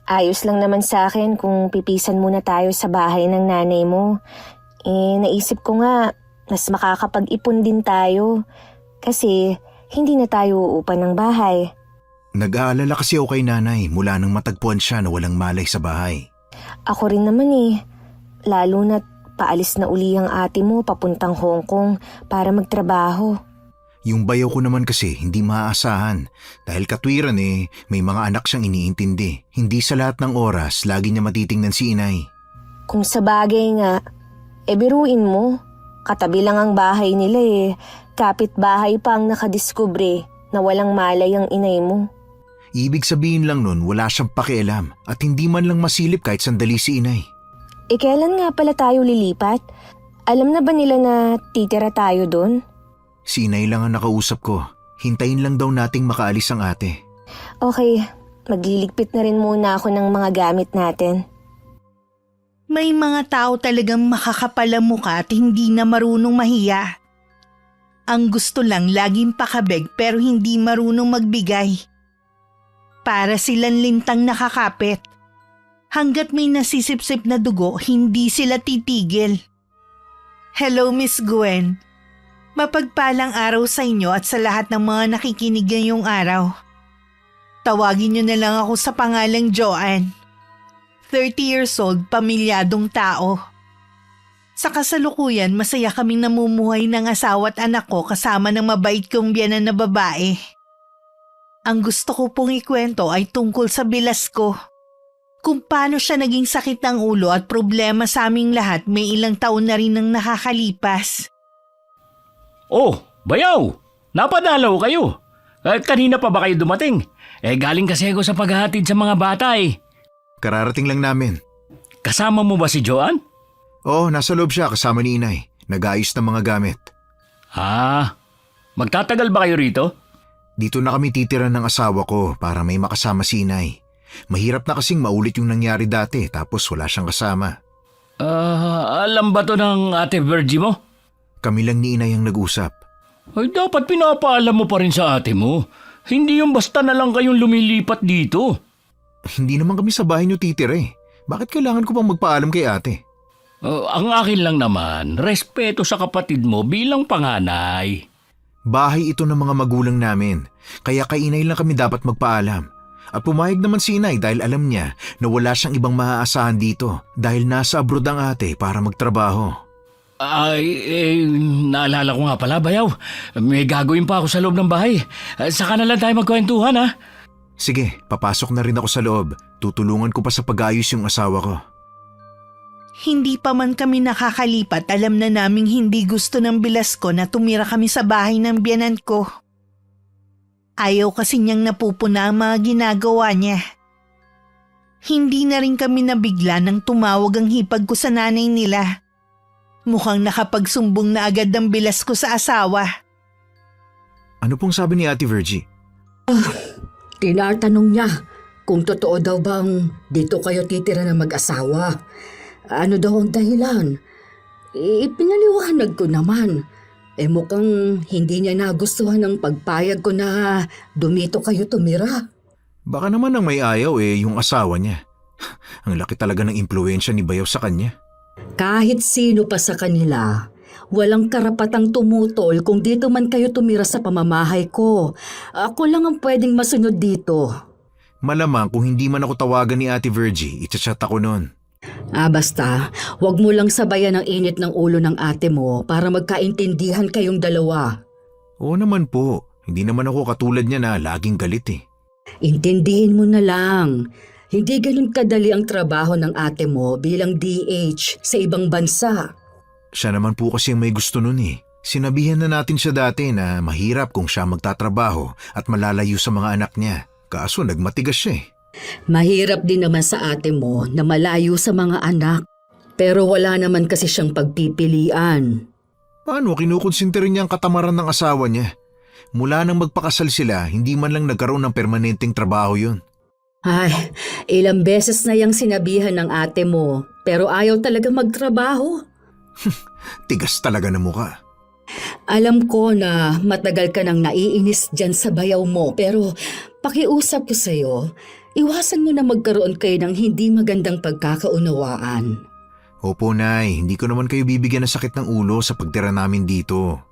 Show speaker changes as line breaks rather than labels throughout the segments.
Ayos lang naman sa akin kung pipisan muna tayo sa bahay ng nanay mo. Naisip ko nga, mas makakapag-ipon din tayo. Kasi hindi na tayo uupan ng bahay.
Nag-aalala kasi ako kay nanay mula nang matagpuan siya na walang malay sa bahay.
Ako rin naman lalo na't paalis na uli ang ate mo papuntang Hong Kong para magtrabaho.
Yung bayaw ko naman kasi hindi maaasahan dahil katwiran may mga anak siyang iniintindi. Hindi sa lahat ng oras lagi niya matitingnan si inay.
Kung sa bagay nga, biruin mo. Katabi lang ang bahay nila kapitbahay pa ang nakadiskubre na walang malay ang inay mo.
Ibig sabihin lang nun wala siyang pakialam at hindi man lang masilip kahit sandali si inay.
Kailan nga pala tayo lilipat? Alam na ba nila na titira tayo doon?
Si inay lang ang nakausap ko. Hintayin lang daw nating makaalis ang ate.
Okay, magliligpit na rin muna ako ng mga gamit natin.
May mga tao talagang makakapal ang mukha at hindi na marunong mahiya. Ang gusto lang laging pakabeg pero hindi marunong magbigay. Para silang lintang nakakapit. Hanggat may nasisipsip na dugo, hindi sila titigil. Hello, Miss Gwen. Mapagpalang araw sa inyo at sa lahat ng mga nakikinig ngayong araw. Tawagin niyo na lang ako sa pangalang Joanne. 30 years old, pamilyadong tao. Sa kasalukuyan, masaya kaming namumuhay ng asawa at anak ko kasama ng mabait kong biyanan na babae. Ang gusto ko pong ikwento ay tungkol sa bilas ko. Kung paano siya naging sakit ng ulo at problema sa aming lahat may ilang taon na rin nang nakakalipas.
Oh, bayaw! Napadalaw kayo. Kanina pa ba kayo dumating? Galing kasi ako sa paghahatid sa mga bata
Kararating lang namin.
Kasama mo ba si Joanne?
Oo, nasa loob siya kasama ni inay. Nag-aayos ng mga gamit.
Magtatagal ba kayo rito?
Dito na kami titira ng asawa ko para may makasama si inay. Mahirap na kasing maulit yung nangyari dati tapos wala siyang kasama.
Alam ba to ng ate Virgie mo?
Kami lang ni inay ang nag-usap.
Ay, dapat pinapaalam mo pa rin sa ate mo. Hindi yung basta na lang kayong lumilipat dito.
Hindi naman kami sa bahay niyo titira Bakit kailangan ko pang magpaalam kay ate?
Ang akin lang naman, respeto sa kapatid mo bilang panganay.
Bahay ito ng mga magulang namin, kaya kay inay lang kami dapat magpaalam. At pumayag naman si inay dahil alam niya na wala siyang ibang maaasahan dito dahil nasa abroad ang ate para magtrabaho.
Naalala ko nga pala, bayaw. May gagawin pa ako sa loob ng bahay. Saka na lang tayo magkwentuhan, ha?
Sige, papasok na rin ako sa loob. Tutulungan ko pa sa pag-ayos yung asawa ko.
Hindi pa man kami nakakalipat, alam na naming hindi gusto ng bilas ko na tumira kami sa bahay ng biyanan ko. Ayaw kasi niyang napupuna ang mga ginagawa niya. Hindi na rin kami nabigla nang tumawag ang hipag ko sa nanay nila. Mukhang nakapagsumbong na agad ang bilas ko sa asawa.
Ano pong sabi ni Ate Virgie?
Tinatanong niya kung totoo daw bang dito kayo titira na mag-asawa. Ano daw ang dahilan? Ipinaliwanag ko naman. Mukhang hindi niya nagustuhan ang pagpayag ko na dumito kayo tumira.
Baka naman ang may ayaw yung asawa niya. Ang laki talaga ng impluwensya ni Bayaw sa kanya.
Kahit sino pa sa kanila, walang karapatang tumutol kung dito man kayo tumira sa pamamahay ko. Ako lang ang pwedeng masunod dito.
Malamang kung hindi man ako tawagan ni Ate Virgie, itchat ako noon.
Basta, wag mo lang sabayan ang init ng ulo ng ate mo para magkaintindihan kayong dalawa.
Oo naman po, hindi naman ako katulad niya na laging galit
Intindihin mo na lang. Hindi ganun kadali ang trabaho ng ate mo bilang DH sa ibang bansa.
Siya naman po kasi ang may gusto nun Sinabihan na natin siya dati na mahirap kung siya magtatrabaho at malalayo sa mga anak niya. Kaso nagmatigas siya
Mahirap din naman sa ate mo na malayo sa mga anak. Pero wala naman kasi siyang pagpipilian.
Paano kinukonsintirin niya ang katamaran ng asawa niya? Mula nang magpakasal sila, hindi man lang nagkaroon ng permanenteng trabaho yun.
Ay, ilang beses na yang sinabihan ng ate mo, pero ayaw talaga magtrabaho.
Tigas talaga na mukha.
Alam ko na matagal ka nang naiinis dyan sa bayaw mo, pero pakiusap ko sa'yo, iwasan mo na magkaroon kayo ng hindi magandang pagkakaunawaan.
Opo, Nay. Hindi ko naman kayo bibigyan ng sakit ng ulo sa pagtira namin dito.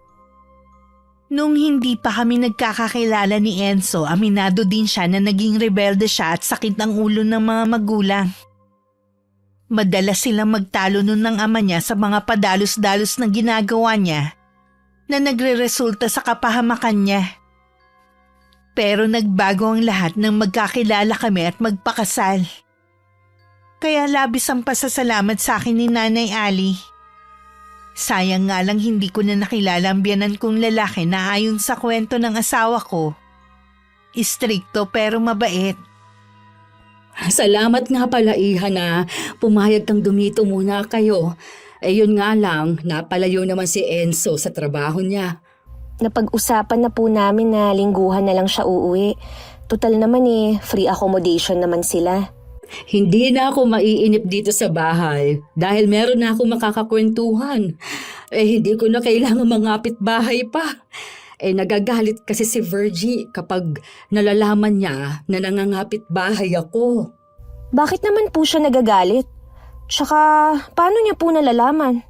Nung hindi pa kami nagkakakilala ni Enzo, aminado din siya na naging rebelde siya at sakit ng ulo ng mga magulang. Madalas silang magtalo nun ng ama niya sa mga padalos-dalos na ginagawa niya na nagre-resulta sa kapahamakan niya. Pero nagbago ang lahat nang magkakilala kami at magpakasal. Kaya labis ang pasasalamat sa akin ni Nanay Ali. Sayang nga lang hindi ko na nakilala ang biyanan kong lalaki na ayon sa kwento ng asawa ko, istrikto pero mabait.
Salamat nga pala, Iha, na pumayag kang dumito muna kayo. Yun nga lang, napalayo naman si Enzo sa trabaho niya.
Napag-usapan na po namin na lingguhan na lang siya uuwi. Total naman free accommodation naman sila.
Hindi na ako maiinip dito sa bahay dahil meron na ako makakakwentuhan. Hindi ko na kailangan mangapit bahay pa. Nagagalit kasi si Virgie kapag nalalaman niya na nangangapit bahay ako.
Bakit naman po siya nagagalit? Tsaka, paano niya po nalalaman?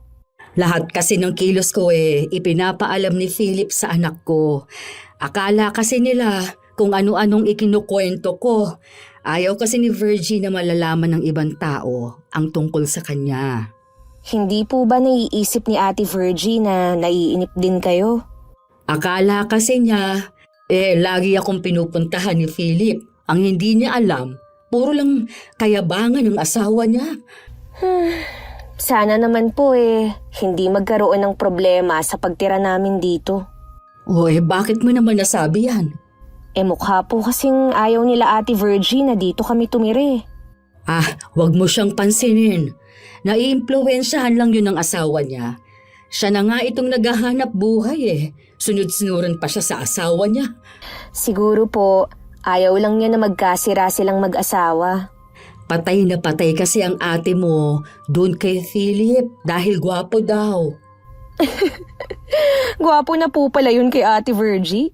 Lahat kasi ng kilos ko ipinapaalam ni Philip sa anak ko. Akala kasi nila kung ano-anong ikinukwento ko. Ayaw kasi ni Virgie na malalaman ng ibang tao ang tungkol sa kanya.
Hindi po ba naiisip ni Ate Virgie na naiinip din kayo?
Akala kasi niya, lagi akong pinupuntahan ni Philip. Ang hindi niya alam, puro lang kayabangan ng asawa niya.
Sana naman po hindi magkaroon ng problema sa pagtira namin dito.
Bakit mo naman nasabi yan?
Mukha po kasing ayaw nila Ate Virgie na dito kami tumire.
Wag mo siyang pansinin. Naiimpluwensyahan lang yun ng asawa niya. Siya na nga itong naghahanap buhay Sunod-sunuran pa siya sa asawa niya.
Siguro po, ayaw lang niya na magkasira silang mag-asawa.
Patay na patay kasi ang ate mo doon kay Philip dahil gwapo daw.
Gwapo na po pala yun kay Ate Virgie.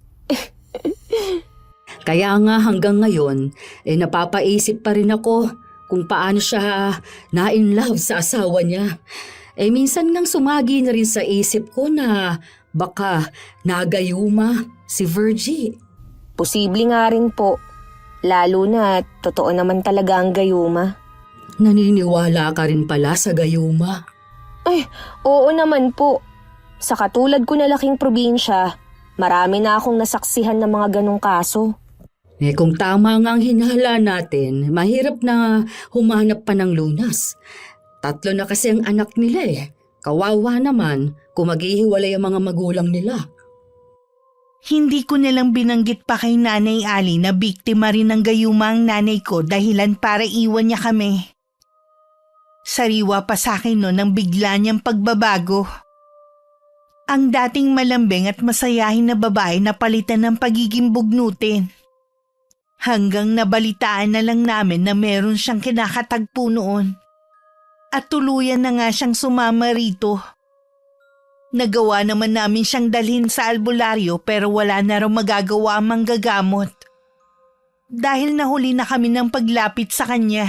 Kaya nga hanggang ngayon, napapaisip pa rin ako kung paano siya na-in love sa asawa niya. Minsan ngang sumagi na rin sa isip ko na baka nagayuma si Virgie.
Posible nga rin po. Lalo na totoo naman talaga ang gayuma.
Naniniwala ka rin pala sa gayuma?
Oo naman po. Sa katulad ko na laking probinsya, marami na akong nasaksihan ng mga ganong kaso.
Kung tama nga ang hinala natin, mahirap na humanap pa ng lunas. 3 na kasi ang anak nila Kawawa naman kung maghihiwalay ang mga magulang nila.
Hindi ko nalang binanggit pa kay Nanay Ali na biktima rin ng gayuma ang nanay ko dahilan para iwan niya kami. Sariwa pa sa akin noon ang bigla niyang pagbabago. Ang dating malambing at masayahin na babae na palitan ng pagiging bugnutin. Hanggang nabalitaan na lang namin na meron siyang kinakatagpo noon. At tuluyan na nga siyang sumama rito. Nagawa naman namin siyang dalhin sa albularyo pero wala na raw magagawa ang manggagamot. Dahil nahuli na kami ng paglapit sa kanya.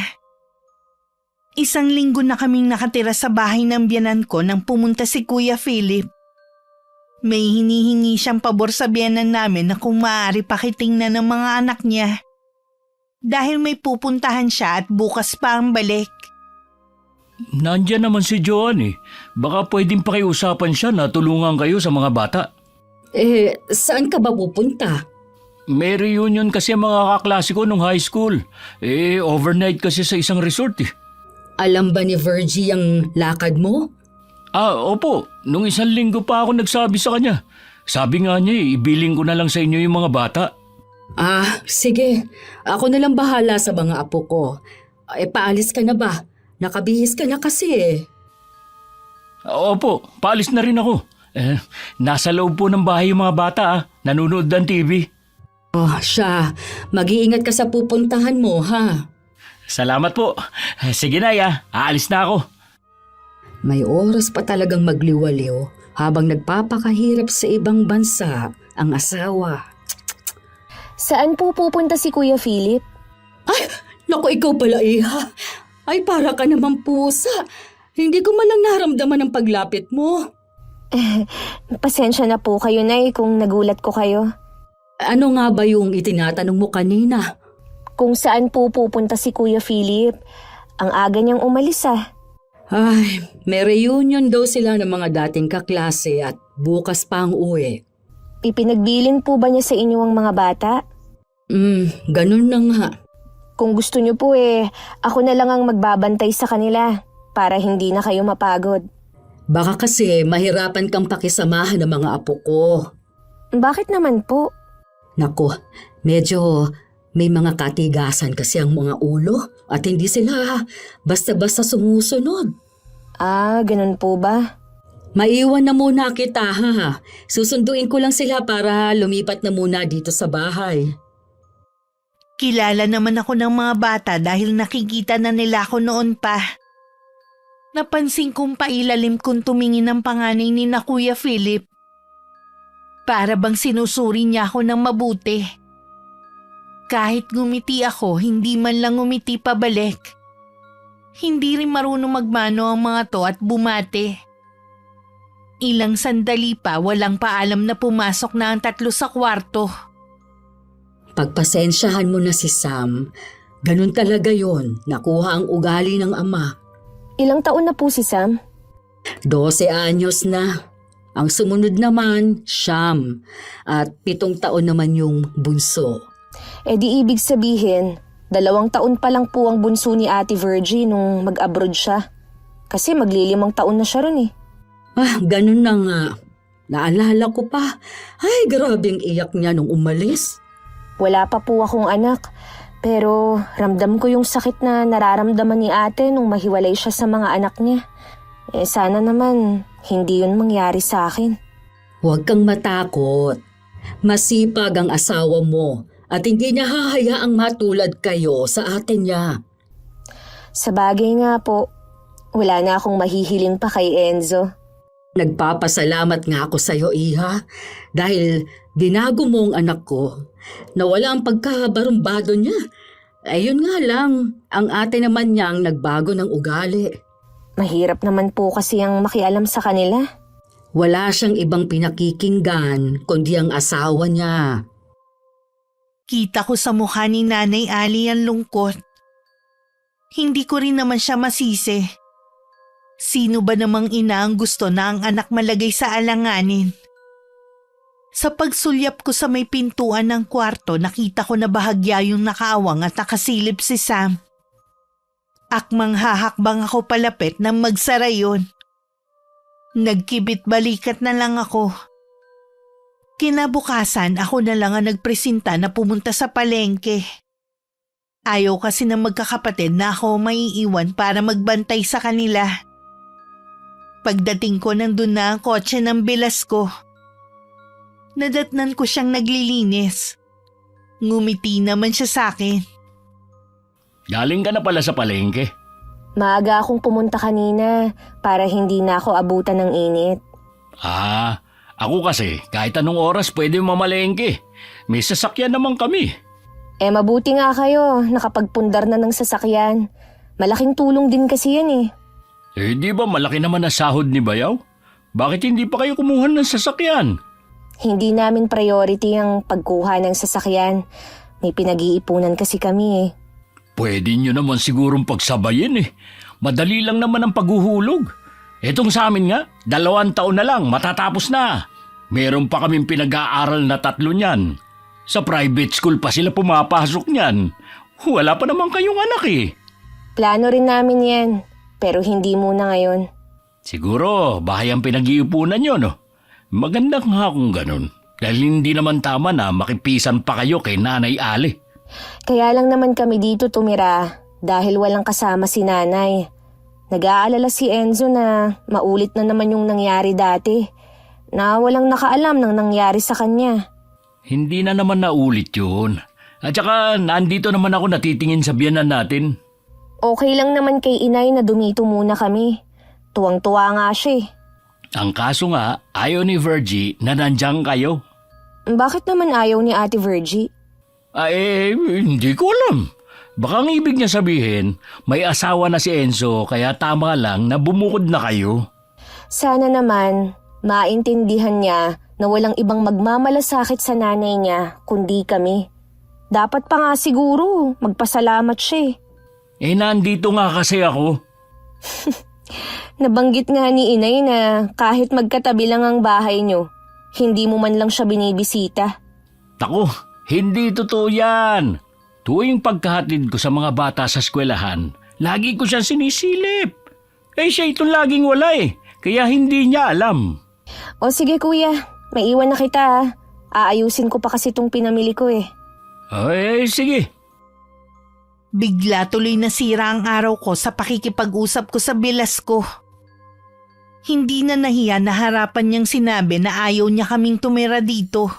1 linggo na kaming nakatira sa bahay ng biyanan ko nang pumunta si Kuya Philip. May hinihingi siyang pabor sa biyanan namin na kung maaari pakitingnan ng mga anak niya. Dahil may pupuntahan siya at bukas pa ang balik.
Nandiyan naman si Joan Baka pwedeng pakiusapan siya na tulungan kayo sa mga bata.
Saan ka ba pupunta?
May reunion kasi ang mga kaklase ko nung high school. Overnight kasi sa isang resort
Alam ba ni Virgie ang lakad mo?
Opo. Nung 1 linggo pa ako nagsabi sa kanya. Sabi nga niya ibiling ko na lang sa inyo yung mga bata.
Sige. Ako na lang bahala sa mga apo ko. Paalis ka na ba? Nakabihis ka na kasi
Opo, paalis na rin ako. Nasa loob po ng bahay yung mga bata nanonood ng TV.
Siya. Mag-iingat ka sa pupuntahan mo, ha?
Salamat po. Sige na, aalis na ako.
May oras pa talagang magliwaliw habang nagpapakahirap sa ibang bansa ang asawa.
Saan po pupunta si Kuya Philip?
Naku, ikaw pala, Iha. Ay, para ka naman pusa. Hindi ko man lang naramdaman ang paglapit mo.
Pasensya na po kayo, Nay, kung nagulat ko kayo.
Ano nga ba yung itinatanong mo kanina?
Kung saan po pupunta si Kuya Philip. Ang aga niyang umalis
Ay, may reunion daw sila ng mga dating kaklase at bukas pa ang uwi.
Ipinagbilin po ba niya sa inyo ang mga bata?
Ganun na nga.
Kung gusto niyo po ako na lang ang magbabantay sa kanila para hindi na kayo mapagod.
Baka kasi mahirapan kang pakisamahan ng mga apo ko.
Bakit naman po?
Naku, medyo may mga katigasan kasi ang mga ulo at hindi sila basta-basta sumusunod.
Ganun po ba?
Maiwan na muna kita ha. Susunduin ko lang sila para lumipat na muna dito sa bahay.
Kilala naman ako ng mga bata dahil nakikita na nila ako noon pa. Napansin kong pailalim kong tumingin ng panganay ni na Kuya Philip. Para bang sinusuri niya ako ng mabuti. Kahit ngumiti ako, hindi man lang ngumiti pabalik. Hindi rin marunong magmano ang mga to at bumate. Ilang sandali pa, walang paalam na pumasok na ang tatlo sa kwarto.
Pagpasensyahan mo na si Sam. Ganun talaga yon. Nakuha ang ugali ng ama.
Ilang taon na po si Sam?
12 anyos na. Ang sumunod naman, Siyam. At 7 taon naman yung bunso.
Di ibig sabihin, 2 taon pa lang po ang bunso ni Ate Virgie nung mag-abroad siya. Kasi magli5 taon na siya ron
Ganun na nga. Naalala ko pa. Ay, grabing iyak niya nung umalis.
Wala pa po akong anak, pero ramdam ko yung sakit na nararamdaman ni ate nung mahiwalay siya sa mga anak niya. Sana naman hindi yun mangyari sa akin.
Huwag kang matakot. Masipag ang asawa mo at hindi niya hahayaang matulad kayo sa ate niya.
Sa bagay nga po, wala na akong mahihiling pa kay Enzo.
Nagpapasalamat nga ako sa iyo, Iha, dahil binago mo ang anak ko. Nawala ang pagkabarumbado niya. Ayun nga lang, ang ate naman niyang nagbago ng ugali.
Mahirap naman po kasi ang makialam sa kanila.
Wala siyang ibang pinakikinggan kundi ang asawa niya.
Kita ko sa mukha ni Nanay Ali ang lungkot. Hindi ko rin naman siya masisi. Sino ba namang ina ang gusto na ang anak malagay sa alanganin? Sa pagsulyap ko sa may pintuan ng kwarto, nakita ko na bahagya yung nakaawang at nakasilip si Sam. Akmang hahakbang ako palapit nang magsara yun. Nagkibit balikat na lang ako. Kinabukasan ako na lang ang nagpresenta na pumunta sa palengke. Ayaw kasi ng magkakapatid na ako maiiwan para magbantay sa kanila. Pagdating ko nandun na ang kotse ng bilas ko. Nadatnan ko siyang naglilinis. Ngumiti naman siya sa akin.
Galing ka na pala sa palengke.
Maaga akong pumunta kanina para hindi na ako abutan ng init.
Ako kasi kahit anong oras pwede mamalengke. May sasakyan naman kami.
Mabuti nga kayo, nakapagpundar na ng sasakyan. Malaking tulong din kasi yan
Di ba malaki naman ang sahod ni Bayaw? Bakit hindi pa kayo kumuha ng sasakyan?
Hindi namin priority ang pagkuha ng sasakyan. May pinag-iipunan kasi kami
Pwede nyo naman sigurong pagsabayin Madali lang naman ang paghuhulog. Etong sa amin nga, 2 taon na lang, matatapos na. Meron pa kaming pinag-aaral na 3 niyan. Sa private school pa sila pumapasok niyan. Wala pa naman kayong anak
Plano rin namin yan, pero hindi muna ngayon.
Siguro, bahay ang pinag-iipunan nyo, no? Maganda nga kung ganun. Dahil hindi naman tama na makipisan pa kayo kay Nanay Ali.
Kaya lang naman kami dito tumira dahil walang kasama si nanay. Nag-aalala si Enzo na maulit na naman yung nangyari dati. Na walang nakaalam ng nangyari sa kanya.
Hindi na naman naulit yun. At saka nandito naman ako natitingin sa biyanan natin.
Okay lang naman kay inay na dumito muna kami. Tuwang-tuwa nga siya
Ang kaso nga, ayaw ni Virgie na nandiyan kayo.
Bakit naman ayaw ni Ate Virgie?
Hindi ko alam. Baka ang ibig niya sabihin, may asawa na si Enzo kaya tama lang na bumukod na kayo.
Sana naman, maintindihan niya na walang ibang magmamalasakit sa nanay niya kundi kami. Dapat pa nga siguro magpasalamat siya eh.
Nandito nga kasi ako.
Nabanggit nga ni inay na kahit magkatabi lang ang bahay niyo, hindi mo man lang siya binibisita.
Tako, hindi totoo yan. Tuwing pagkahatid ko sa mga bata sa eskwelahan, lagi ko siyang sinisilip. Siya itong laging wala kaya hindi niya alam.
O sige kuya, maiwan na kita ah. Aayusin ko pa kasi itong pinamili ko eh.
Sige.
Bigla tuloy nasira ang araw ko sa pakikipag-usap ko sa bilas ko. Hindi na nahiya na harapan niyang sinabi na ayaw niya kaming tumira dito.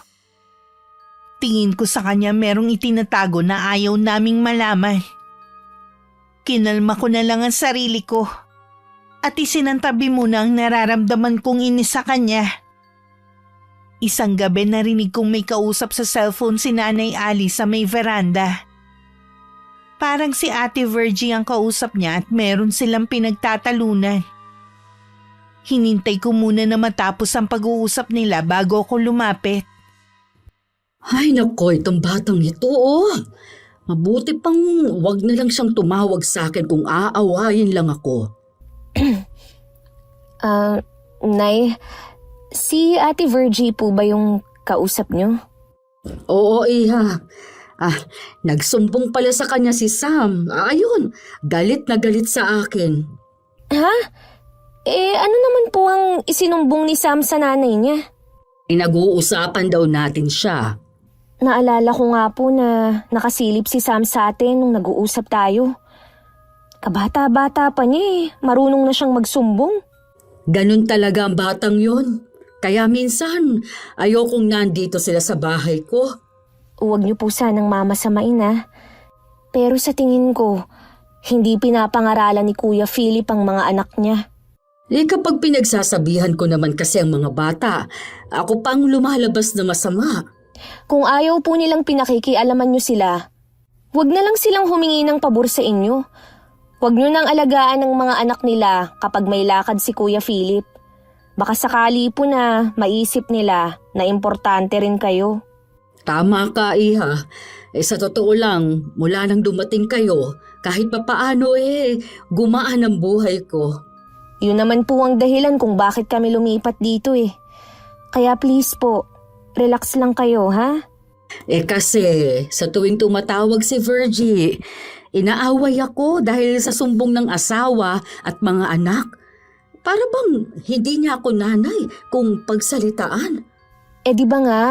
Tingin ko sa kanya merong itinatago na ayaw naming malaman. Kinalma ko na lang ang sarili ko at isinantabi muna ang nararamdaman kong inis sa kanya. Isang gabi narinig kong may kausap sa cellphone si Nanay Ali sa may veranda. Parang si Ate Virgie ang kausap niya at meron silang pinagtatalunan. Hinintay ko muna na matapos ang pag-uusap nila bago ako lumapit.
Ay nako, itong batang ito Mabuti pang wag na lang siyang tumawag sa akin kung aawayin lang ako.
Nay, si Ate Virgie po ba yung kausap niyo?
Oo, iha. Nagsumbong pala sa kanya si Sam. Ayun, galit na galit sa akin.
Ha? Ano naman po ang isinumbong ni Sam sa nanay niya?
Nag-uusapan daw natin siya.
Naalala ko nga po na nakasilip si Sam sa atin nung nag-uusap tayo. Kabata-bata pa niya marunong na siyang magsumbong.
Ganun talaga ang batang yon. Kaya minsan, ayokong nandito sila sa bahay ko.
Huwag niyo po sanang mamasamain Pero sa tingin ko, hindi pinapangaralan ni Kuya Philip ang mga anak niya.
Kapag pinagsasabihan ko naman kasi ang mga bata, ako pang lumalabas na masama.
Kung ayaw po nilang pinakikialaman niyo sila, huwag na lang silang humingi ng pabor sa inyo. Huwag niyo nang alagaan ng mga anak nila kapag may lakad si Kuya Philip. Baka sakali po na maisip nila na importante rin kayo.
Tama ka, iha. Sa totoo lang, mula nang dumating kayo, kahit papaano gumaan ang buhay ko.
Yun naman po ang dahilan kung bakit kami lumipat dito Kaya please po, relax lang kayo, ha?
Kasi sa tuwing tumatawag si Virgie, inaaway ako dahil sa sumbong ng asawa at mga anak. Para bang hindi niya ako nanay kung pagsalitaan.
Di ba nga,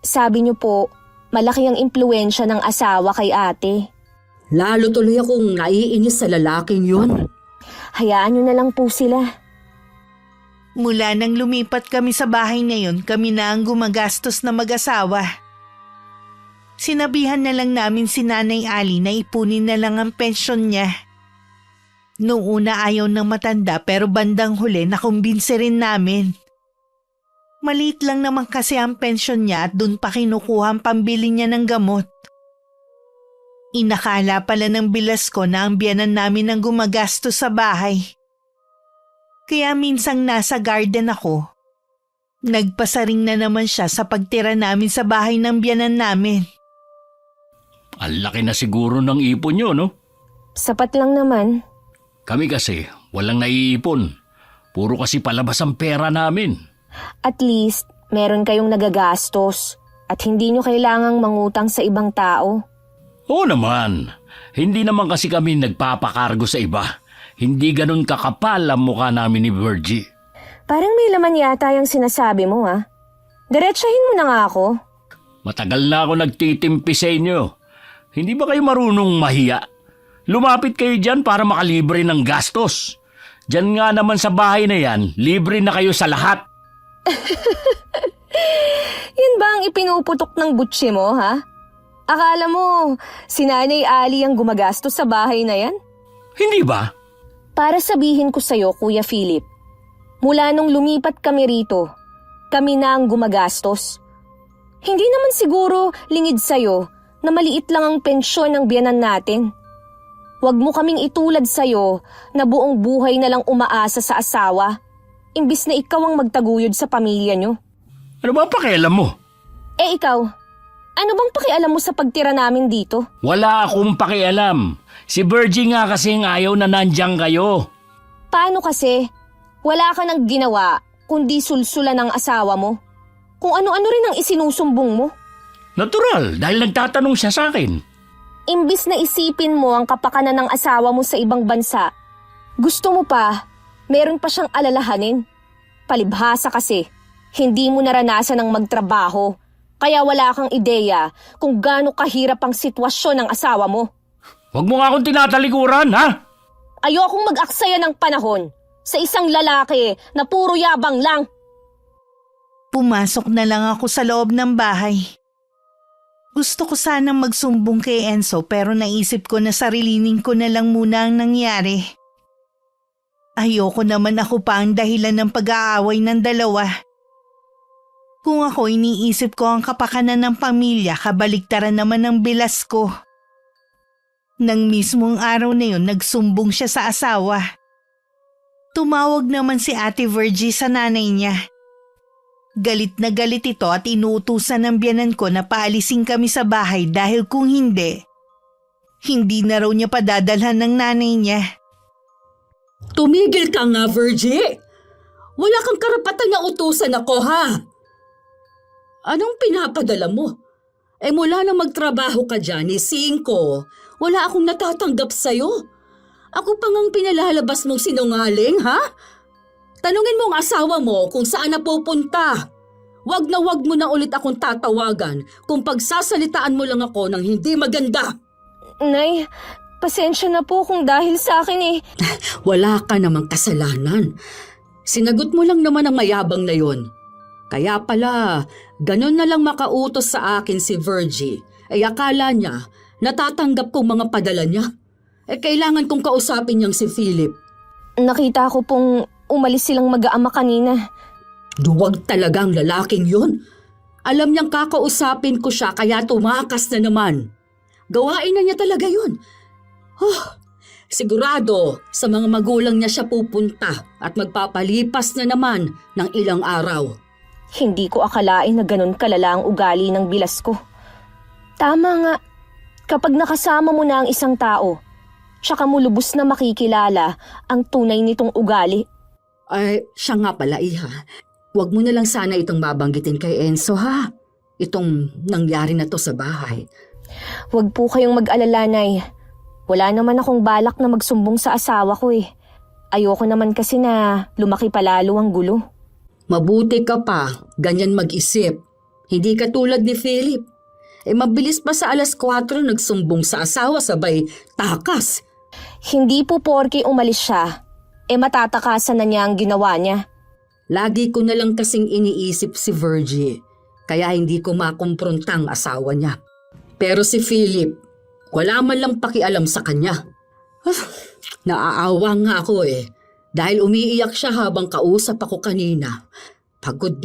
sabi niyo po, malaki ang impluwensya ng asawa kay ate.
Lalo tuloy akong naiinis sa lalaking yun.
Hayaan niyo na lang po sila.
Mula nang lumipat kami sa bahay na yun, kami na ang gumagastos na mag-asawa. Sinabihan na lang namin si Nanay Ali na ipunin na lang ang pensyon niya. Noong una ayaw ng matanda pero bandang huli nakumbinse rin namin. Maliit lang naman kasi ang pensyon niya at dun pa kinukuha ang pambili niya ng gamot. Inakala pala ng bilas ko na ang biyanan namin ang gumagastos sa bahay. Kaya minsang nasa garden ako, nagpasaring na naman siya sa pagtira namin sa bahay ng biyanan namin.
Ang laki na siguro ng ipon nyo, no?
Sapat lang naman.
Kami kasi walang naiipon. Puro kasi palabas ang pera namin.
At least, meron kayong nagagastos at hindi nyo kailangang mangutang sa ibang tao.
Oo naman. Hindi naman kasi kami nagpapakargo sa iba. Hindi ganun kakapal ang mukha namin ni Virgie.
Parang may laman yata yung sinasabi mo Diretsahin mo na nga ako.
Matagal na ako nagtitimpi sa inyo. Hindi ba kayo marunong mahiya? Lumapit kayo dyan para makalibre ng gastos. Dyan nga naman sa bahay na yan, libre na kayo sa lahat.
Yan ba ang ipinuputok ng butsi mo, Akala mo, si Nanay Ali ang gumagastos sa bahay na yan?
Hindi ba?
Para sabihin ko sa'yo, Kuya Philip, mula nung lumipat kami rito, kami na ang gumagastos. Hindi naman siguro lingid sa'yo na maliit lang ang pensyon ng biyanan natin. Huwag mo kaming itulad sa'yo na buong buhay na lang umaasa sa asawa, imbis na ikaw ang magtaguyod sa pamilya nyo.
Ano ba pakialam mo?
Eh ikaw, ano bang pakialam mo sa pagtira namin dito?
Wala akong pakialam. Si Virgie nga kasing ayaw na nandiyan kayo.
Paano kasi? Wala ka nang ginawa kundi sulsulan ng asawa mo. Kung ano-ano rin ang isinusumbong mo.
Natural, dahil nagtatanong siya sa akin.
Imbis na isipin mo ang kapakanan ng asawa mo sa ibang bansa, gusto mo pa, meron pa siyang alalahanin. Palibhasa kasi, hindi mo naranasan ang magtrabaho, kaya wala kang ideya kung gaano kahirap ang sitwasyon ng asawa mo.
Huwag mo nga akong tinatalikuran, ha?
Ayokong mag-aksaya ng panahon sa isang lalaki na puro yabang lang.
Pumasok na lang ako sa loob ng bahay. Gusto ko sanang magsumbong kay Enzo pero naisip ko na sarilinin ko na lang muna ang nangyari. Ayoko naman ako pa ang dahilan ng pag-aaway ng dalawa. Kung ako iniisip ko ang kapakanan ng pamilya, kabaliktaran naman ng bilas ko. Nang mismong araw na yun, nagsumbong siya sa asawa. Tumawag naman si Ate Virgie sa nanay niya. Galit na galit ito at inuutusan ng biyanan ko na paalisin kami sa bahay dahil kung hindi na raw niya padadalhan ng nanay niya.
Tumigil ka nga, Virgie! Wala kang karapatan na utusan ako, ha? Anong pinapadala mo? Mula na magtrabaho ka dyan, Cinco, wala akong natatanggap sa'yo. Ako pa ngang pinalalabas mong sinungaling, ha? Tanungin mo ang asawa mo kung saan napupunta. Wag mo na ulit akong tatawagan kung pagsasalitaan mo lang ako ng hindi maganda.
Nay, pasensya na po kung dahil sa akin eh.
Wala ka namang kasalanan. Sinagot mo lang naman ang mayabang na yon. Kaya pala, ganun na lang makautos sa akin si Virgie. Akala niya, natatanggap kong mga padala niya. Kailangan kong kausapin niyang si Philip.
Nakita ko pong umalis silang mag-aama kanina.
Duwag talagang lalaking yun. Alam niyang kakausapin ko siya kaya tumakas na naman. Gawain na niya talaga yun. Sigurado sa mga magulang niya siya pupunta at magpapalipas na naman ng ilang araw.
Hindi ko akalain na ganun kalala ang ugali ng bilas ko. Tama nga, kapag nakasama mo na ang isang tao, tsaka mo lubos na makikilala ang tunay nitong ugali.
Ay, siya nga pala, Iha. Huwag mo na lang sana itong babanggitin kay Enzo, ha? Itong nangyari na to sa bahay.
Huwag po kayong mag-alala, Nay. Wala naman akong balak na magsumbong sa asawa ko eh. Ayoko naman kasi na lumaki palalo ang gulo.
Mabuti ka pa, ganyan mag-isip. Hindi ka tulad ni Philip. Mabilis pa sa 4:00 nagsumbong sa asawa sabay takas.
Hindi po porke umalis siya, matatakasan na niya ang ginawa niya.
Lagi ko na lang kasing iniisip si Virgie, kaya hindi ko makumpronta ang asawa niya. Pero si Philip, wala man lang pakialam sa kanya. Naaawa nga ako dahil umiiyak siya habang kausap ako kanina. Pagod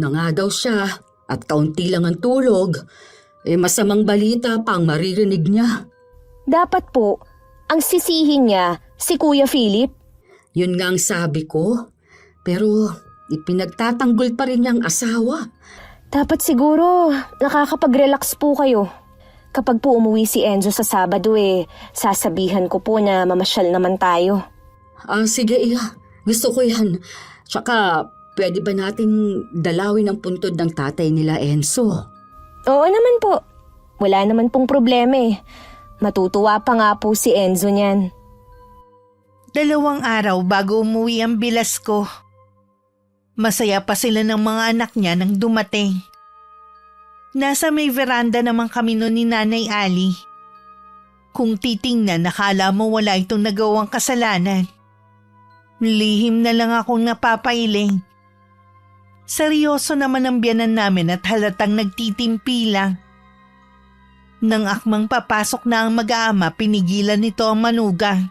na nga daw siya at kaunti lang ang tulog. Masamang balita pa ang maririnig niya.
Dapat po, ang sisihin niya si Kuya Philip.
Yun nga ang sabi ko. Pero ipinagtatanggol pa rin niyang asawa.
Dapat siguro nakakapag-relax po kayo. Kapag po umuwi si Enzo sa Sabado sasabihan ko po na mamasyal naman tayo.
Sige, Iha. Gusto ko yan. Tsaka, pwede ba natin dalawin ang puntod ng tatay nila Enzo?
Oo naman po. Wala naman pong problema Matutuwa pa nga po si Enzo niyan.
2 araw bago umuwi ang bilas ko. Masaya pa sila ng mga anak niya nang dumating. Nasa may veranda naman kami noon ni Nanay Ali. Kung titingnan, nakala mo wala itong nagawang kasalanan. Lihim na lang akong napapailing. Seryoso naman ang biyanan namin at halatang nagtitimpi lang. Nang akmang papasok na ang mag-aama, pinigilan nito ang manugang.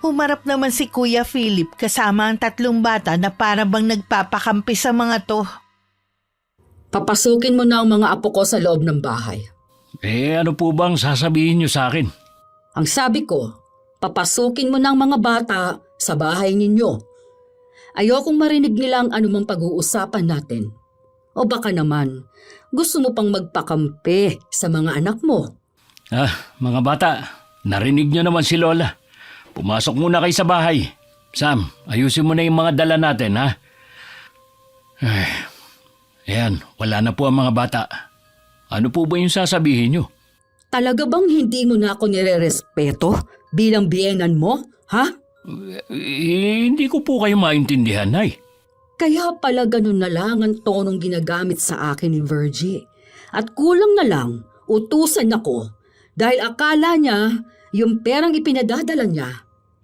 Humarap naman si Kuya Philip kasama ang 3 bata na para bang nagpapakampi sa mga to.
Papasukin mo na ang mga apo ko sa loob ng bahay.
Ano po bang sasabihin niyo sa akin?
Ang sabi ko, papasukin mo ng mga bata sa bahay ninyo. Ayokong marinig nila ang anumang pag-uusapan natin. O baka naman, gusto mo pang magpakampi sa mga anak mo.
Mga bata, narinig nyo naman si Lola. Pumasok muna kayo sa bahay. Sam, ayusin mo na yung mga dala natin, ha? Ayan, wala na po ang mga bata. Ano po ba yung sasabihin nyo?
Talaga bang hindi mo na ako nirerespeto bilang biyenan mo, ha?
Hindi ko po kayo maintindihan, Nay.
Kaya pala ganun na lang ang tonong ginagamit sa akin ni Virgie. At kulang na lang, utusan ako dahil akala niya yung perang ipinadadala niya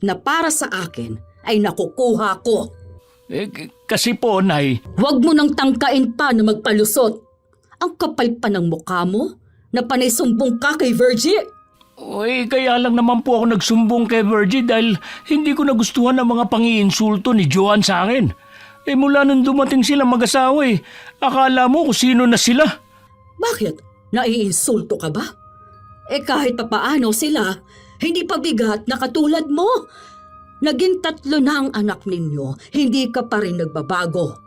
na para sa akin ay nakukuha ko.
Kasi po, Nay,
Huwag mo nang tangkain pa na magpalusot. Ang kapal pa ng mukha mo na panay sumbong ka kay Virgie.
kaya lang naman po ako nagsumbong kay Virgie dahil hindi ko nagustuhan ang mga pangiinsulto ni Joan sa akin. Mula nung dumating sila mag-asawa akala mo kung sino na sila.
Bakit? Naiinsulto ka ba? Kahit papaano sila, hindi pa bigat na katulad mo. Naging 3 na ang anak ninyo, hindi ka pa rin nagbabago.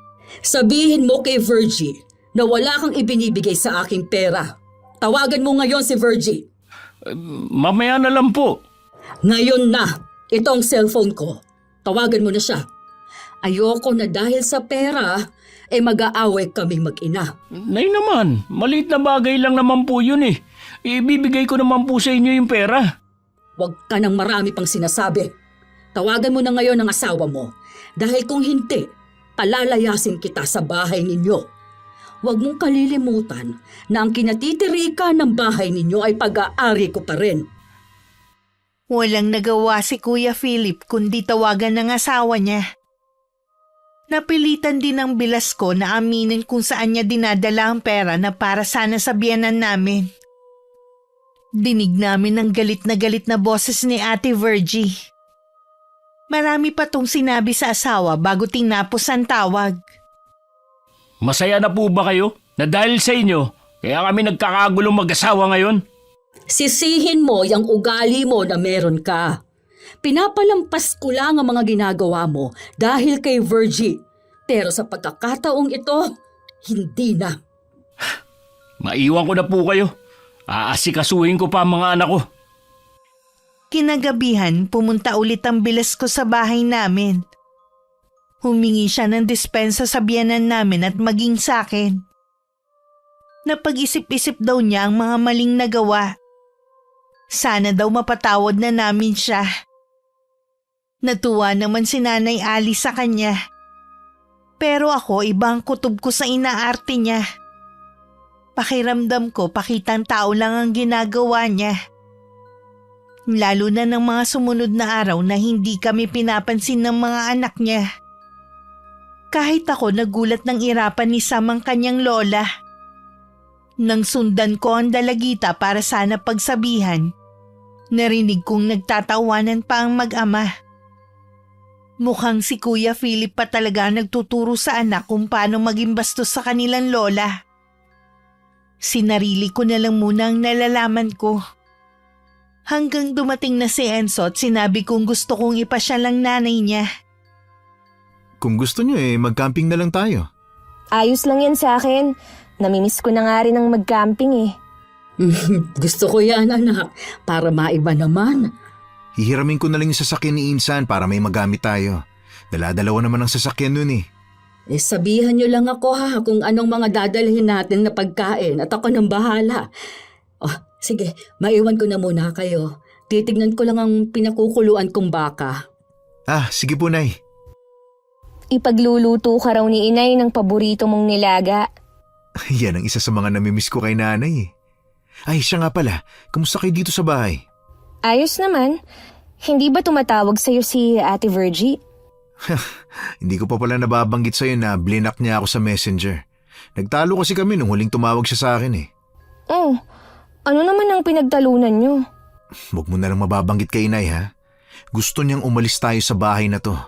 Sabihin mo kay Virgie na wala kang ibinibigay sa aking pera. Tawagan mo ngayon si Virgie.
Mamaya na lang po.
Ngayon na, ito ang cellphone ko. Tawagan mo na siya. Ayoko na dahil sa pera, mag-aaway kaming mag-ina.
Nay naman, maliit na bagay lang naman po yun Ibibigay ko naman po sa inyo yung pera.
Huwag ka nang marami pang sinasabi. Tawagan mo na ngayon ang asawa mo. Dahil kung hindi, palalayasin kita sa bahay ninyo. Huwag mong kalilimutan na ang kinatitirikan ng bahay ninyo ay pag-aari ko pa rin.
Walang nagawa si Kuya Philip kundi tawagan ng asawa niya. Napilitan din ng Bilasco na aminin kung saan niya dinadala ang pera na para sana sa biyenan namin. Dinig namin ang galit na boses ni Ate Virgie. Marami pa tong sinabi sa asawa bago tinapos ang tawag.
Masaya na po ba kayo na dahil sa inyo, kaya kami nagkakagulong mag-asawa ngayon?
Sisihin mo yung ugali mo na meron ka. Pinapalampas ko lang ang mga ginagawa mo dahil kay Virgie. Pero sa pagkakataong ito, hindi na.
Maiwan ko na po kayo. Aasikasuhin ko pa ang mga anak ko.
Kinagabihan, pumunta ulit ang Bilasco sa bahay namin. Humingi siya ng dispensa sa biyenan namin at maging sa akin. Napag-isip-isip daw niya ang mga maling nagawa. Sana daw mapatawad na namin siya. Natuwa naman si Nanay Ali sa kanya. Pero ako, ibang kutob ko sa inaarte niya. Pakiramdam ko, pakitang tao lang ang ginagawa niya. Lalo na ng mga sumunod na araw na hindi kami pinapansin ng mga anak niya. Kahit ako nagulat ng irapan ni Sam ang kanyang lola. Nang sundan ko ang dalagita para sana pagsabihan, narinig kong nagtatawanan pa ang mag-ama. Mukhang si Kuya Philip pa talaga nagtuturo sa anak kung paano maging bastos sa kanilang lola. Sinarili ko na lang muna ang nalalaman ko. Hanggang dumating na si Enzo at sinabi kong gusto kong ipasyal ang nanay niya.
Kung gusto nyo mag-camping na lang tayo.
Ayos lang yan sa akin. Namimiss ko na nga rin ang mag-camping
Gusto ko yan, anak, para maiba naman.
Hihiramin ko na lang yung sasakyan ni Insan para may magamit tayo. Dala-dalawa naman ang sasakyan nun
Sabihan niyo lang ako kung anong mga dadalhin natin na pagkain at ako nang bahala. Sige, maiwan ko na muna kayo. Titignan ko lang ang pinakukuluan kong baka.
Sige po, Nay.
Ipagluluto ka raw ni Inay ng paborito mong nilaga.
Yan ang isa sa mga namimiss ko kay Nanay Ay, siya nga pala. Kamusta kayo dito sa bahay?
Ayos naman. Hindi ba tumatawag sa'yo si Ate Virgie?
Hindi ko pa pala nababanggit sa'yo na blinak niya ako sa messenger. Nagtalo kasi kami nung huling tumawag siya sa akin
Oh, ano naman ang pinagtalunan nyo?
Huwag mo na lang mababanggit kay Inay Gusto niyang umalis tayo sa bahay na to.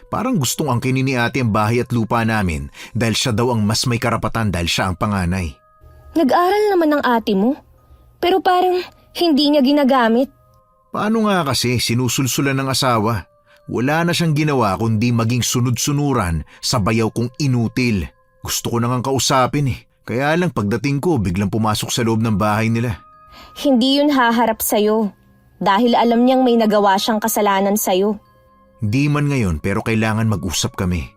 Parang gustong angkinin ni ate ang bahay at lupa namin dahil siya daw ang mas may karapatan dahil siya ang panganay.
Nag-aral naman ng ate mo, pero parang hindi niya ginagamit.
Paano nga kasi sinusulsulan ng asawa? Wala na siyang ginawa kundi maging sunod-sunuran sa bayaw kong inutil. Gusto ko na ngang kausapin eh. Kaya lang pagdating ko biglang pumasok sa loob ng bahay nila.
Hindi yun haharap sa'yo. Dahil alam niyang may nagawa siyang kasalanan sa'yo.
Hindi man ngayon pero kailangan mag-usap kami.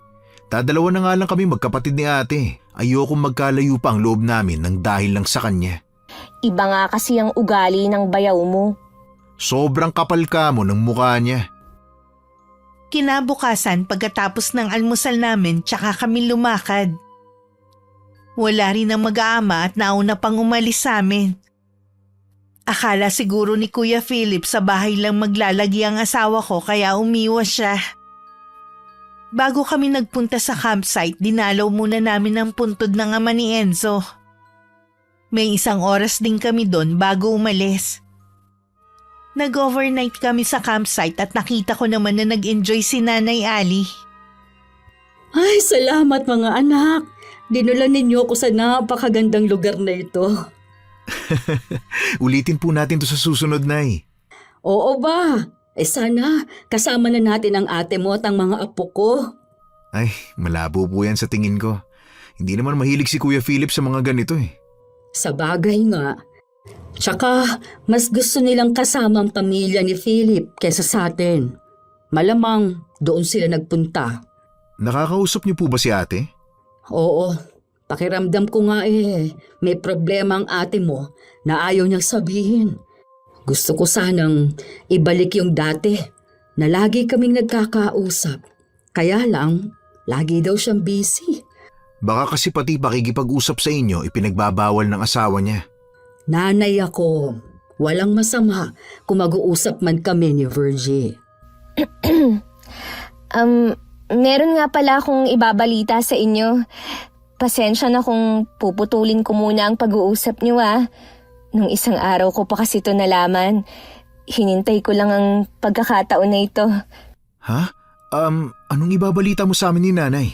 Dadalawa na nga lang kami magkapatid ni ate. Ayokong magkalayo pa ang loob namin nang dahil lang sa kanya.
Iba nga kasi ang ugali ng bayaw mo.
Sobrang kapal ka mo ng mukha niya.
Kinabukasan pagkatapos ng almusal namin tsaka kami lumakad. Wala rin ang mag-aama at nauna pang umalis sa amin. Akala siguro ni Kuya Philip sa bahay lang maglalagi ang asawa ko kaya umiwas siya. Bago kami nagpunta sa campsite, dinalaw muna namin ang puntod ng ama ni Enzo. May 1 oras din kami doon bago umalis. Nag-overnight kami sa campsite at nakita ko naman na nag-enjoy si Nanay Ali.
Ay, salamat mga anak. Dinala ninyo ako sa napakagandang lugar na ito.
Ulitin po natin to sa susunod, Nay.
Oo ba? Sana kasama na natin ang ate mo at ang mga apo ko.
Ay, malabo po yan sa tingin ko. Hindi naman mahilig si Kuya Philip sa mga ganito eh.
Sa bagay nga. Tsaka, mas gusto nilang kasama ang pamilya ni Philip kaysa sa atin. Malamang doon sila nagpunta.
Nakakausap niyo po ba si ate?
Oo, pakiramdam ko nga may problema ang ate mo na ayaw niyang sabihin. Gusto ko sanang ibalik yung dati na lagi kaming nagkakausap. Kaya lang, lagi daw siyang busy.
Baka kasi pati pakikipag-usap sa inyo ipinagbabawal ng asawa niya.
Nanay ako, walang masama kung mag-uusap man kami ni Virgie.
Meron nga pala akong ibabalita sa inyo. Pasensya na kung puputulin ko muna ang pag-uusap niyo Nung 1 araw ko pa kasi ito nalaman. Hinintay ko lang ang pagkakataon na ito.
Ha? Anong ibabalita mo sa amin ni Nanay?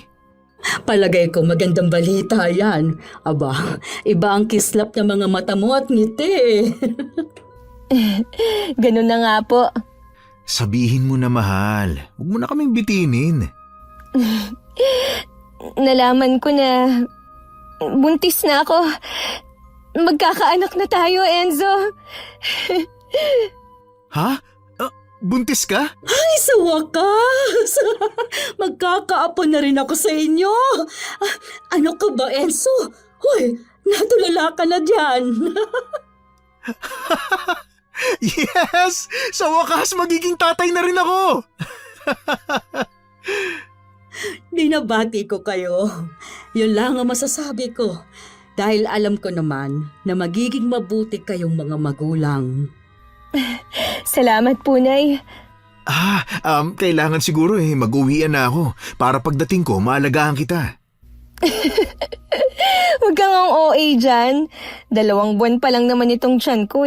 Palagay ko magandang balita yan. Aba, iba ang kislap ng mga mata mo at ngiti.
Ganun na nga po.
Sabihin mo na, mahal. Huwag mo na kaming bitinin.
Nalaman ko na buntis na ako. Magkakaanak na tayo, Enzo.
Ha? Buntis ka?
Ay, sa wakas! Magkakaapo na rin ako sa inyo. Ano ka ba, Enzo? Hoy, natulala ka na dyan.
Yes! Sa wakas, magiging tatay na rin ako!
Binabati ko kayo. Yun lang ang masasabi ko. Dahil alam ko naman na magiging mabuti kayong mga magulang.
Salamat po, Nay.
Kailangan siguro mag-uwian na ako para pagdating ko maalagaan kita.
Huwag kang ang OA dyan. 2 buwan pa lang naman itong tiyan ko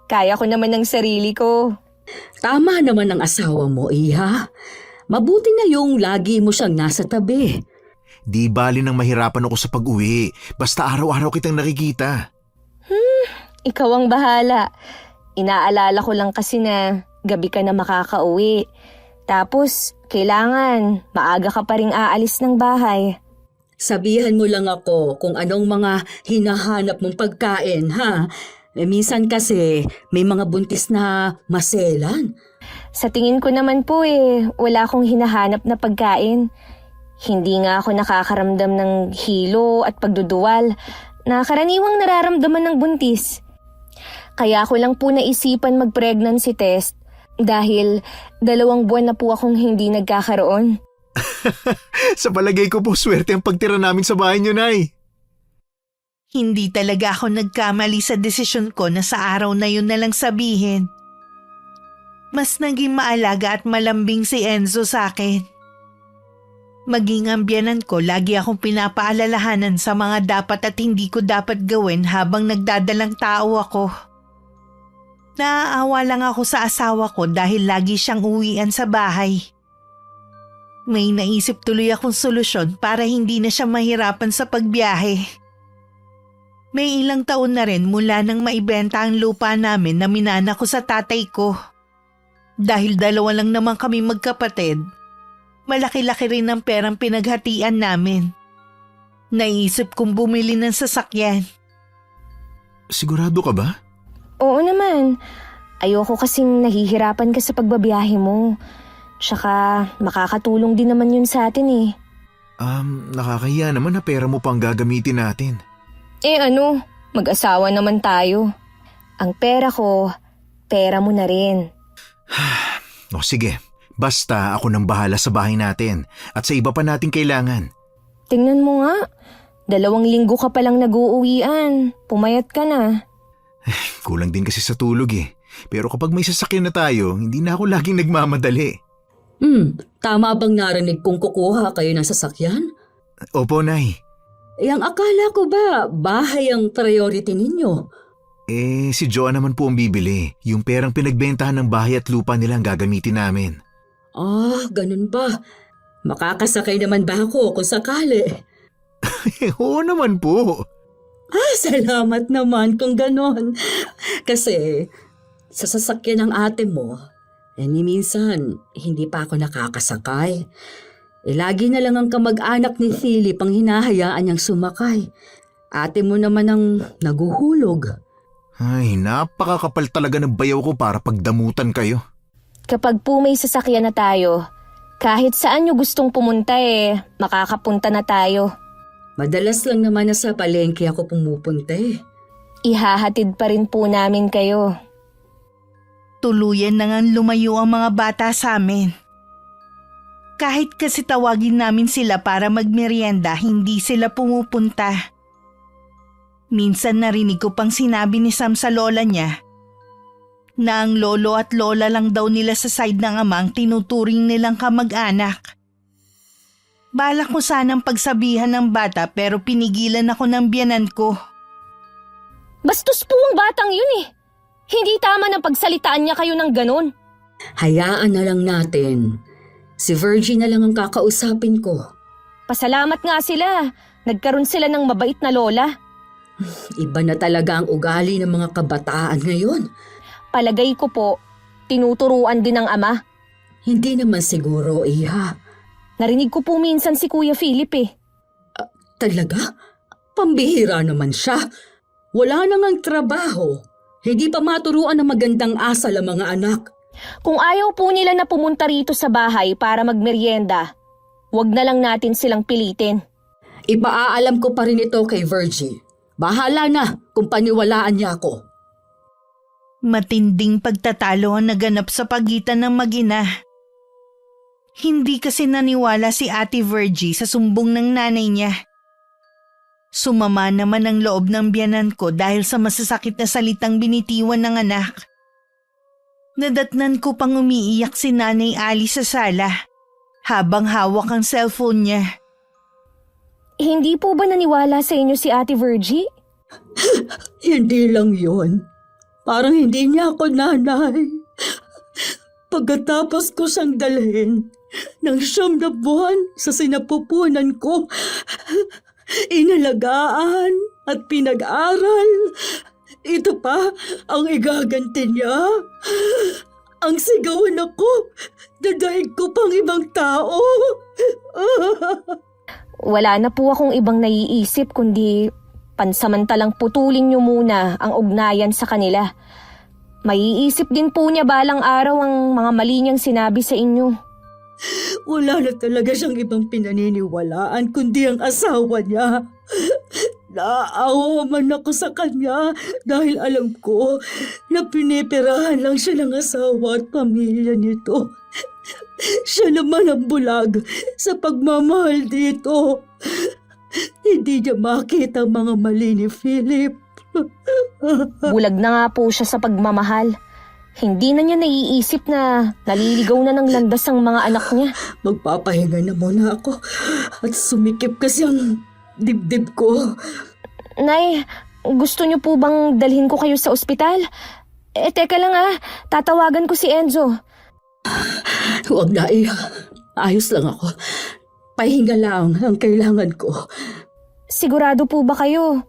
Kaya ko naman ng sarili ko.
Tama naman ang asawa mo, Iha. Mabuti na yung lagi mo siyang nasa tabi.
Di bali nang mahirapan ako sa pag-uwi. Basta araw-araw kitang nakikita.
Ikaw ang bahala. Inaalala ko lang kasi na gabi ka na makakauwi. Tapos, kailangan maaga ka pa ring aalis ng bahay.
Sabihan mo lang ako kung anong mga hinahanap mong pagkain, ha? Minsan kasi may mga buntis na maselan.
Sa tingin ko naman po wala akong hinahanap na pagkain. Hindi nga ako nakakaramdam ng hilo at pagduduwal na karaniwang nararamdaman ng buntis. Kaya ko lang po naisipan mag-pregnancy test dahil 2 buwan na po akong hindi nagkakaroon.
Sa palagay ko po, swerte ang pagtira namin sa bahay niyo, Nay.
Hindi talaga ako nagkamali sa desisyon ko na sa araw na yun na lang sabihin. Mas naging maalaga at malambing si Enzo sa akin. Maging ang biyanan ko, lagi akong pinapaalalahanan sa mga dapat at hindi ko dapat gawin habang nagdadalang tao ako. Naaawa lang ako sa asawa ko dahil lagi siyang uwian sa bahay. May naisip tuloy akong solusyon para hindi na siya mahirapan sa pagbiyahe. May ilang taon na rin mula nang maibenta ang lupa namin na minana ko sa tatay ko. Dahil dalawa lang naman kami magkapatid, malaki-laki rin ang perang pinaghatian namin. Naisip kong bumili ng sasakyan.
Sigurado ka ba?
Oo naman. Ayoko kasing nahihirapan ka sa pagbabiyahe mo. Tsaka makakatulong din naman yun sa atin eh.
Nakakahiya naman na pera mo pang gagamitin natin.
Ano, mag-asawa naman tayo. Ang pera ko, pera mo na rin.
O sige, basta ako nang bahala sa bahay natin at sa iba pa nating kailangan.
Tingnan mo nga, 2 linggo ka palang nag-uuwian. Pumayat ka na.
Kulang din kasi sa tulog eh. Pero kapag may sasakyan na tayo, hindi na ako laging nagmamadali.
Tama bang narinig kong kukuha kayo ng sasakyan?
Opo, Nay.
Ang akala ko ba bahay ang priority ninyo?
Si Joanne naman po ang bibili. Yung perang pinagbentahan ng bahay at lupa nila ang gagamitin namin.
Ganun ba? Makakasakay naman ba ako kung sakali?
Oo naman po.
Salamat naman kung ganon. Kasi sa sasakyan ng ate mo, ni minsan hindi pa ako nakakasakay. Lagi na lang ang kamag-anak ni Philip ang hinahayaan niyang sumakay. Ate mo naman ang naguhulog.
Ay, napakakapal talaga ng bayaw ko para pagdamutan kayo.
Kapag po may sasakyan na tayo, kahit saan nyo gustong pumunta makakapunta na tayo.
Madalas lang naman na sa palengke ako pumupunta
Ihahatid pa rin po namin kayo.
Tuluyan na ngang lumayo ang mga bata sa amin. Kahit kasi tawagin namin sila para magmerienda, hindi sila pumupunta. Minsan narinig ko pang sinabi ni Sam sa lola niya na ang lolo at lola lang daw nila sa side ng amang tinuturing nilang kamag-anak. Balak ko sanang pagsabihan ng bata pero pinigilan ako ng biyanan ko.
Bastos po ang batang yun eh. Hindi tama na pagsalitaan niya kayo ng ganon.
Hayaan na lang natin. Si Virgie na lang ang kakausapin ko.
Pasalamat nga sila. Nagkaroon sila ng mabait na lola.
Iba na talaga ang ugali ng mga kabataan ngayon.
Palagay ko po, tinuturuan din ng ama.
Hindi naman siguro, Iha.
Narinig ko po minsan si Kuya Philip
Talaga? Pambihira naman siya. Wala na ngang trabaho. Hindi pa maturuan ng magandang asal ang mga anak.
Kung ayaw po nila na pumunta rito sa bahay para magmerienda, wag na lang natin silang pilitin.
Ipaaalam ko pa rin ito kay Virgie. Bahala na kung paniwalaan niya ako.
Matinding pagtatalo ang naganap sa pagitan ng mag-ina. Hindi kasi naniwala si Ate Virgie sa sumbong ng nanay niya. Sumama naman ang loob ng biyanan ko dahil sa masasakit na salitang binitiwan ng anak. Nadatnan ko pang umiiyak si Nanay Ali sa sala habang hawak ang cellphone niya.
Hindi po ba naniwala sa inyo si Ate Virgie?
Hindi lang yun. Parang hindi niya ako nanay. Pagkatapos ko siyang dalhin ng 9 na buwan sa sinapupunan ko, inalagaan at pinag-aral. Ito pa ang igaganti niya. Ang sigawan ako, dadaig ko pang ibang tao.
Wala na po akong ibang naiisip kundi pansamantalang putulin niyo muna ang ugnayan sa kanila. Maiisip din po niya balang araw ang mga mali niyang sinabi sa inyo.
Wala na talaga siyang ibang pinaniniwalaan kundi ang asawa niya. Naaawa man ako sa kanya dahil alam ko na pinipirahan lang siya ng asawa at pamilya nito. Siya naman ang bulag sa pagmamahal dito. Hindi niya makita ang mga mali ni Philip.
Bulag na nga po siya sa pagmamahal. Hindi na niya naiisip na naliligaw na ng landas ang mga anak niya.
Magpapahinga na muna ako at sumikip kasi ang dibdib ko.
Nay, gusto niyo po bang dalhin ko kayo sa ospital? Teka lang tatawagan ko si Enzo.
Huwag na, Iha. Ayos lang ako. Pahinga lang ang kailangan ko.
Sigurado po ba kayo?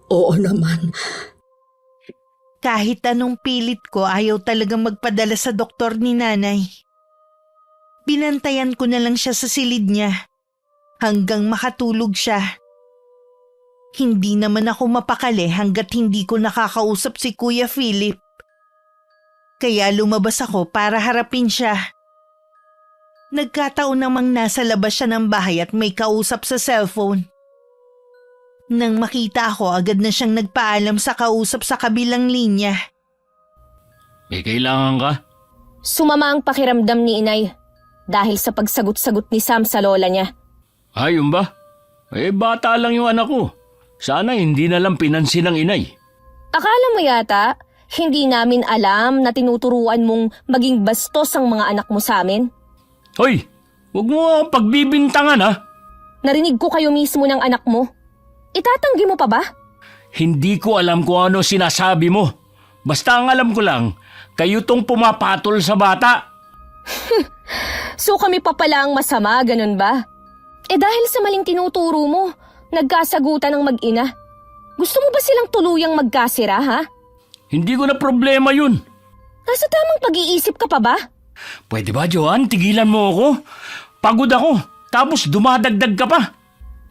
Oo naman.
Kahit anong pilit ko, ayaw talagang magpadala sa doktor ni nanay. Binantayan ko na lang siya sa silid niya hanggang makatulog siya. Hindi naman ako mapakali hanggat hindi ko nakakausap si Kuya Philip. Kaya lumabas ako para harapin siya. Nagkataon namang nasa labas siya ng bahay at may kausap sa cellphone. Nang makita ako, agad na siyang nagpaalam sa kausap sa kabilang linya.
May kailangan ka?
Sumama ang pakiramdam ni inay dahil sa pagsagot-sagot ni Sam sa lola niya.
Ayun ba? Bata lang yung anak ko. Sana hindi na lang pinansin ng inay.
Akala mo yata, hindi namin alam na tinuturuan mong maging bastos ang mga anak mo sa amin?
Hoy, huwag mo akong pagbibintangan ha.
Narinig ko kayo mismo ng anak mo. Itatanggi mo pa ba?
Hindi ko alam kung ano sinasabi mo. Basta ang alam ko lang, kayo tong pumapatol sa bata.
So kami pa pala ang masama, ganun ba? Dahil sa maling tinuturo mo, nagkasagutan ng mag-ina. Gusto mo ba silang tuluyang magkasira, ha?
Hindi ko na problema yun.
Nasa tamang pag-iisip ka pa ba?
Pwede ba, Joan? Tigilan mo ako. Pagod ako. Tapos dumadagdag ka pa.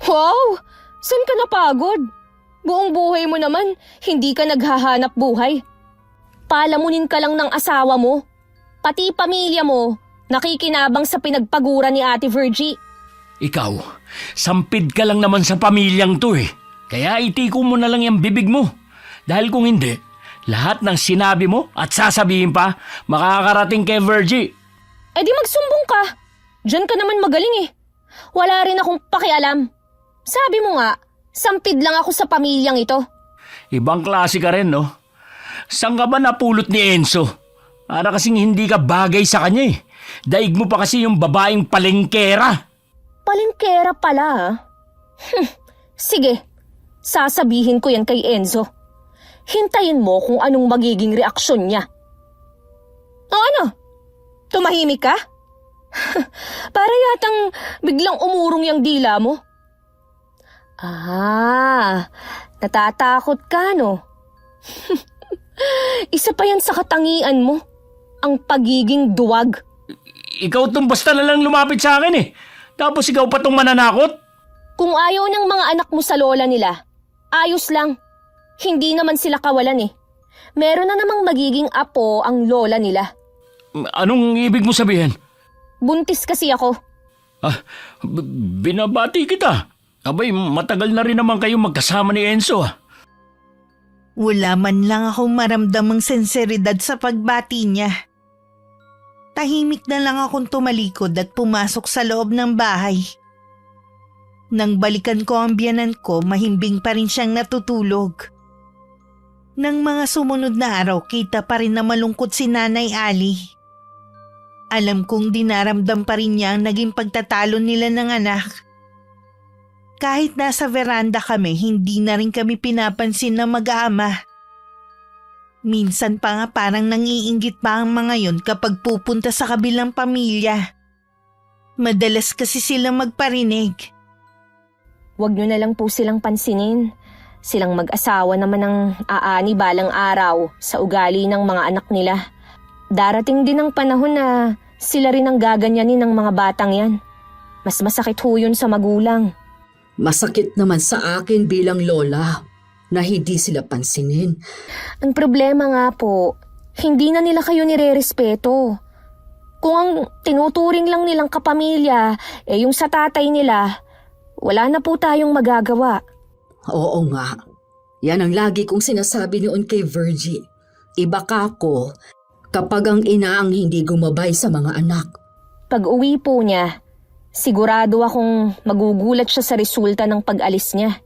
Wow! Saan ka napagod? Buong buhay mo naman, hindi ka naghahanap buhay. Palamunin ka lang ng asawa mo. Pati pamilya mo, nakikinabang sa pinagpagura ni Ate Virgie.
Ikaw, sampid ka lang naman sa pamilyang to eh. Kaya itiko mo na lang yung bibig mo. Dahil kung hindi, lahat ng sinabi mo at sasabihin pa, makakarating kay Virgie.
Di magsumbong ka. Diyan ka naman magaling eh. Wala rin akong pakialam. Sabi mo nga, sampid lang ako sa pamilyang ito.
Ibang klase ka rin, no? Saan ka ba napulot ni Enzo? Para kasing hindi ka bagay sa kanya eh. Daig mo pa kasi yung babaeng palengkera.
Palengkera pala ha? Sige, sasabihin ko yan kay Enzo. Hintayin mo kung anong magiging reaksyon niya. O ano? Tumahimik ka? Para yatang biglang umurong yung dila mo. Natatakot ka no? Isa pa yan sa katangian mo, ang pagiging duwag.
Ikaw tong basta na lang lumapit sa akin eh. Tapos ikaw pa tong mananakot?
Kung ayaw ng mga anak mo sa lola nila, ayos lang. Hindi naman sila kawalan eh. Meron na namang magiging apo ang lola nila.
Anong ibig mo sabihin?
Buntis kasi ako.
Binabati kita. Abay, matagal na rin naman kayong magkasama ni Enzo ah.
Wala man lang akong maramdamang senseridad sa pagbati niya. Tahimik na lang akong tumalikod at pumasok sa loob ng bahay. Nang balikan ko ang biyanan ko, mahimbing pa rin siyang natutulog. Nang mga sumunod na araw, kita pa rin na malungkot si Nanay Ali. Alam kong dinaramdam pa rin niya ang naging pagtatalo nila ng anak. Kahit nasa veranda kami, hindi na rin kami pinapansin na mag-aama. Minsan pa nga parang nangiinggit pa ang mga yon kapag pupunta sa kabilang pamilya. Madalas kasi silang magparinig.
Huwag nyo na lang po silang pansinin. Silang mag-asawa naman ang aani balang araw sa ugali ng mga anak nila. Darating din ang panahon na sila rin ang gaganyanin ng mga batang yan. Mas masakit ho yun sa magulang.
Masakit naman sa akin bilang lola na hindi sila pansinin.
Ang problema nga po, hindi na nila kayo nire-respeto. Kung ang tinuturing lang nilang kapamilya, yung sa tatay nila, wala na po tayong magagawa.
Oo nga. Yan ang lagi kong sinasabi noon kay Virgie. Iba ka ako kapag ang ina ang hindi gumabay sa mga anak.
Pag uwi po niya, sigurado akong magugulat siya sa resulta ng pag-alis niya.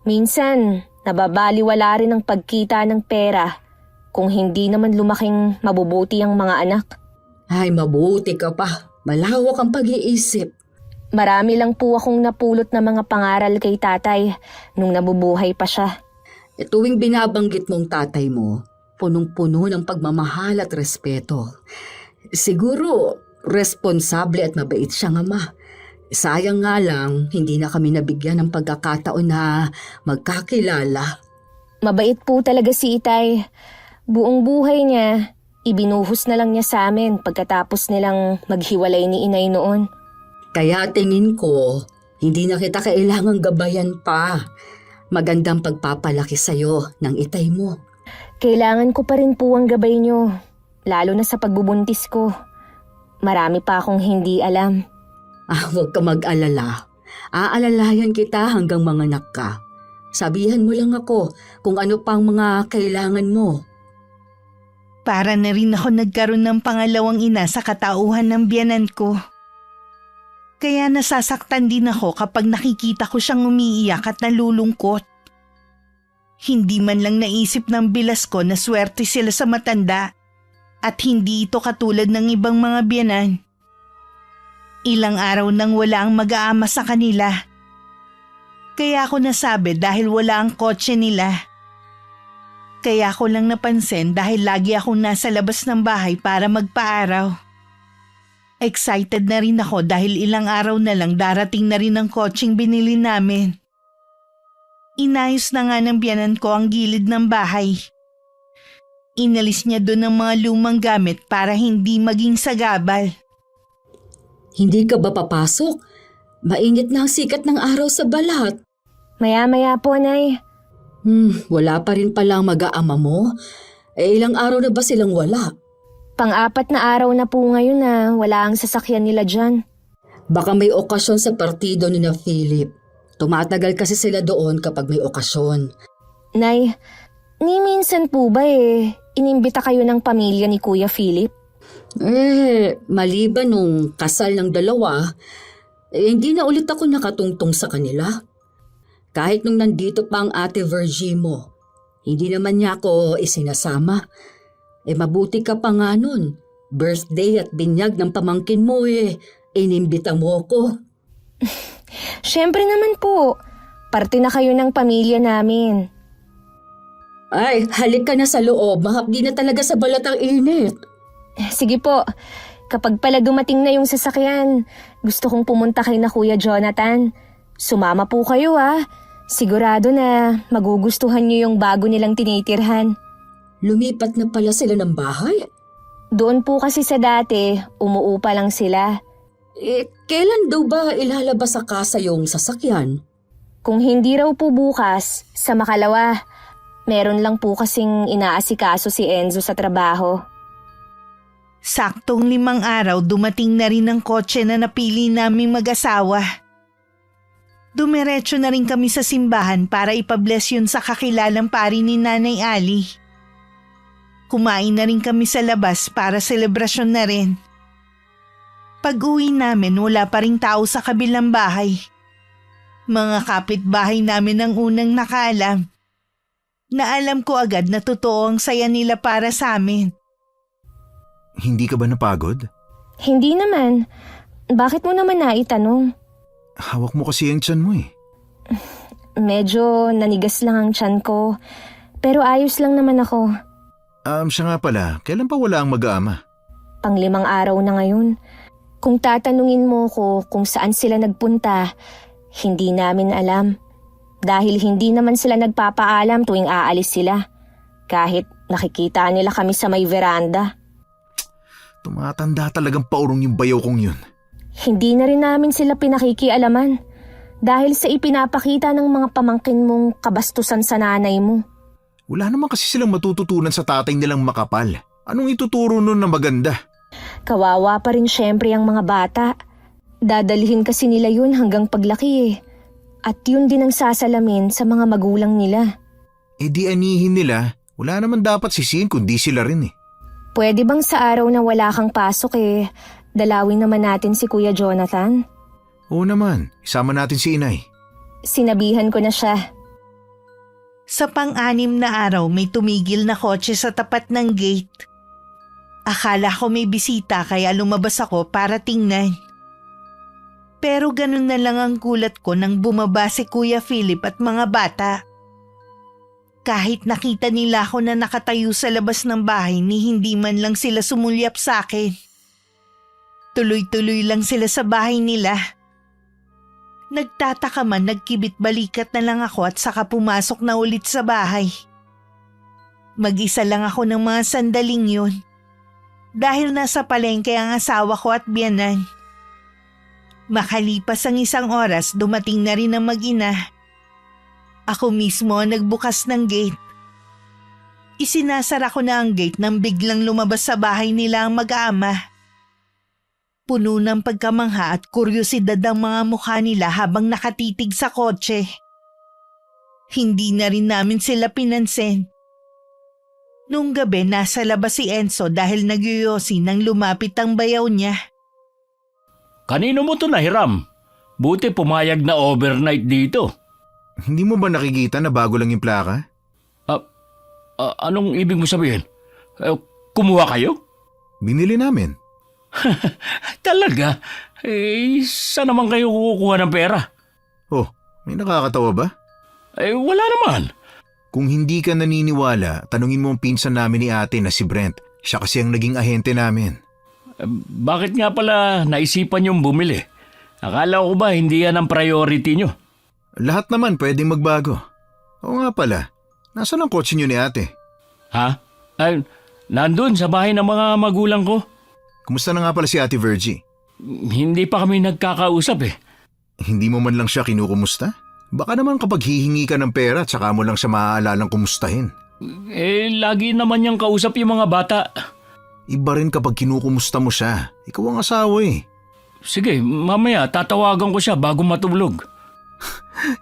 Minsan, nababaliwala rin ang pagkita ng pera kung hindi naman lumaking mabubuti ang mga anak.
Ay, mabuti ka pa. Malawak ang pag-iisip.
Marami lang po akong napulot na mga pangaral kay tatay nung nabubuhay pa siya.
E tuwing binabanggit mong tatay mo, punong-puno ng pagmamahal at respeto. Siguro, responsable at mabait siyang ama. Sayang nga lang, hindi na kami nabigyan ng pagkakataon na magkakilala.
Mabait po talaga si Itay. Buong buhay niya, ibinuhos na lang niya sa amin pagkatapos nilang maghiwalay ni Inay noon.
Kaya tingin ko, hindi na kita kailangang gabayan pa. Magandang pagpapalaki sa'yo ng itay mo.
Kailangan ko pa rin po ang gabay niyo, lalo na sa pagbubuntis ko. Marami pa akong hindi alam.
Huwag ka mag-alala. Aalalayan kita hanggang manganak ka. Sabihan mo lang ako kung ano pang mga kailangan mo.
Para na rin ako nagkaroon ng pangalawang ina sa katauhan ng biyanan ko. Kaya nasasaktan din ako kapag nakikita ko siyang umiiyak at nalulungkot. Hindi man lang naisip ng bilas ko na swerte sila sa matanda at hindi ito katulad ng ibang mga biyanan. Ilang araw nang wala ang mag-aama sa kanila. Kaya ako nasabi dahil wala ang kotse nila. Kaya ko lang napansin dahil lagi akong nasa labas ng bahay para magpaaraw. Excited na rin ako dahil ilang araw na lang darating na rin ang kotseng binili namin. Inayos na nga ng biyanan ko ang gilid ng bahay. Inalis niya doon ang mga lumang gamit para hindi maging sagabal.
Hindi ka ba papasok? Mainit na ang sikat ng araw sa balat.
Maya-maya po, Nay.
Wala pa rin pala ang mag-aama mo. Ilang araw na ba silang wala?
Pang-4 na araw na po ngayon na wala ang sasakyan nila dyan.
Baka may okasyon sa partido ni na Philip. Tumatagal kasi sila doon kapag may okasyon.
Nay, ni minsan po ba inimbita kayo ng pamilya ni Kuya Philip?
Maliban nung kasal ng dalawa, hindi na ulit ako nakatungtong sa kanila. Kahit nung nandito pa ang ate Virgie mo, hindi naman niya ako isinasama. Mabuti ka pa nga nun. Birthday at binyag ng pamangkin mo inimbita mo ko.
Siyempre naman po, parte na kayo ng pamilya namin.
Ay, halik ka na sa loob. Mahapdi na talaga sa balat ang init.
Sige po, kapag pala dumating na yung sasakyan, gusto kong pumunta kay na Kuya Jonathan. Sumama po kayo Sigurado na magugustuhan niyo yung bago nilang tinitirhan.
Lumipat na pala sila ng bahay?
Doon po kasi sa dati, umuupa lang sila.
Kailan daw ba ilalabas sa kasa yung sasakyan?
Kung hindi raw po bukas, sa makalawa, meron lang po kasing inaasikaso si Enzo sa trabaho.
Saktong 5 araw dumating na rin ang kotse na napili naming mag-asawa. Dumiretso na rin kami sa simbahan para ipabless yun sa kakilalang pari ni Nanay Ali. Kumain na rin kami sa labas para selebrasyon na rin. Pag-uwi namin wala pa ring tao sa kabilang bahay. Mga kapitbahay namin ang unang nakaalam. Naalam ko agad na totoo ang saya nila para sa amin.
Hindi ka ba napagod?
Hindi naman. Bakit mo naman naitanong?
Hawak mo kasi ang tiyan mo
Medyo nanigas lang ang tiyan ko. Pero ayos lang naman ako.
Siya nga pala, kailan pa wala ang mag-aama?
Pang-5 araw na ngayon. Kung tatanungin mo ko kung saan sila nagpunta, hindi namin alam. Dahil hindi naman sila nagpapaalam tuwing aalis sila. Kahit nakikita nila kami sa may veranda.
Tumatanda talagang paurong yung bayaw kong yun.
Hindi na rin namin sila pinakikialaman. Dahil sa ipinapakita ng mga pamangkin mong kabastusan sa nanay mo.
Wala naman kasi silang matututunan sa tatay nilang makapal. Anong ituturo nun na maganda?
Kawawa pa rin syempre ang mga bata. Dadalhin kasi nila yun hanggang paglaki At yun din ang sasalamin sa mga magulang nila.
Di anihin nila. Wala naman dapat sisihin kundi sila rin
Pwede bang sa araw na wala kang pasok dalawin naman natin si Kuya Jonathan?
Oo naman, isama natin si Inay.
Sinabihan ko na siya.
Sa pang-6 na araw may tumigil na kotse sa tapat ng gate. Akala ko may bisita kaya lumabas ako para tingnan. Pero ganun na lang ang gulat ko nang bumaba si Kuya Philip at mga bata. Kahit nakita nila ako na nakatayo sa labas ng bahay ni hindi man lang sila sumulyap sa akin. Tuloy-tuloy lang sila sa bahay nila. Nagtataka man nagkibit balikat na lang ako at saka pumasok na ulit sa bahay. Mag-isa lang ako ng mga sandaling yun. Dahil nasa palengke ang asawa ko at biyanan. Makalipas ang 1 oras, dumating na rin ang mag-ina. Ako mismo ang nagbukas ng gate. Isinasara ko na ang gate nang biglang lumabas sa bahay nila ang mag-aama. Puno ng pagkamangha at kuryosidad ang mga mukha nila habang nakatitig sa kotse. Hindi na rin namin sila pinansin. Noong gabi, nasa labas si Enzo dahil nagyoyosi nang lumapit ang bayaw niya.
Kanino mo to nahiram? Buti pumayag na overnight dito.
Hindi mo ba nakikita na bago lang yung plaka?
Anong ibig mo sabihin? Kumuha kayo?
Binili namin.
Talaga? Saan naman kayo kukuha ng pera?
Oh, may nakakatawa ba?
Wala naman.
Kung hindi ka naniniwala, tanungin mo ang pinsan namin ni ate na si Brent. Siya kasi ang naging ahente namin.
Bakit nga pala naisipan niyong bumili? Akala ko ba hindi yan ang priority niyo?
Lahat naman pwedeng magbago. Oo nga pala, nasaan ang kotse niyo ni ate?
Ha? Nandun sa bahay ng mga magulang ko.
Kumusta na nga pala si ate Virgie?
Hindi pa kami nagkakausap eh.
Hindi mo man lang siya kinukumusta? Baka naman kapag hihingi ka ng pera, tsaka mo lang siya maaalalang kumustahin.
Lagi naman niyang kausap yung mga bata.
Iba rin kapag kinukumusta mo siya. Ikaw ang asawa eh.
Sige, mamaya tatawagan ko siya bago matulog.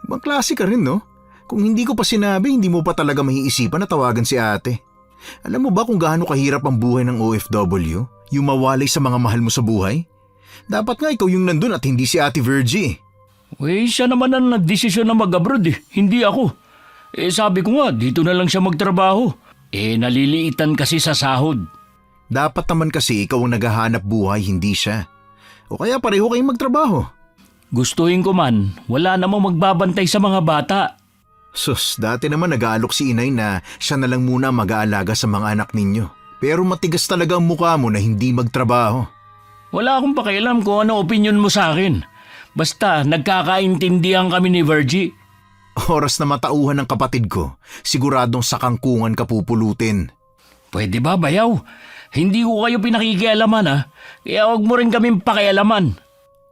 Ibang klase ka rin, no? Kung hindi ko pa sinabi, hindi mo pa talaga maiisipan na tawagan si ate. Alam mo ba kung gaano kahirap ang buhay ng OFW? Yung mawalay sa mga mahal mo sa buhay? Dapat nga ikaw yung nandun at hindi si ate Virgie.
Siya naman ang nagdesisyon na mag-abroad eh, hindi ako. Sabi ko nga, dito na lang siya magtrabaho. Naliliitan kasi sa sahod.
Dapat naman kasi ikaw ang naghahanap buhay, hindi siya. O kaya pareho kayong magtrabaho.
Gustuhin ko man, wala namang magbabantay sa mga bata.
Sus, dati naman nag-aalok si inay na siya na lang muna mag-aalaga sa mga anak ninyo. Pero matigas talaga ang mukha mo na hindi magtrabaho.
Wala akong pakialam kung ano opinion mo sa akin. Basta nagkakaintindihan kami ni Virgie.
Oras na matauhan ng kapatid ko, siguradong sa kangkungan ka pupulutin.
Pwede ba, bayaw? Hindi ko kayo pinakikialaman ha, kaya huwag mo rin kaming pakialaman.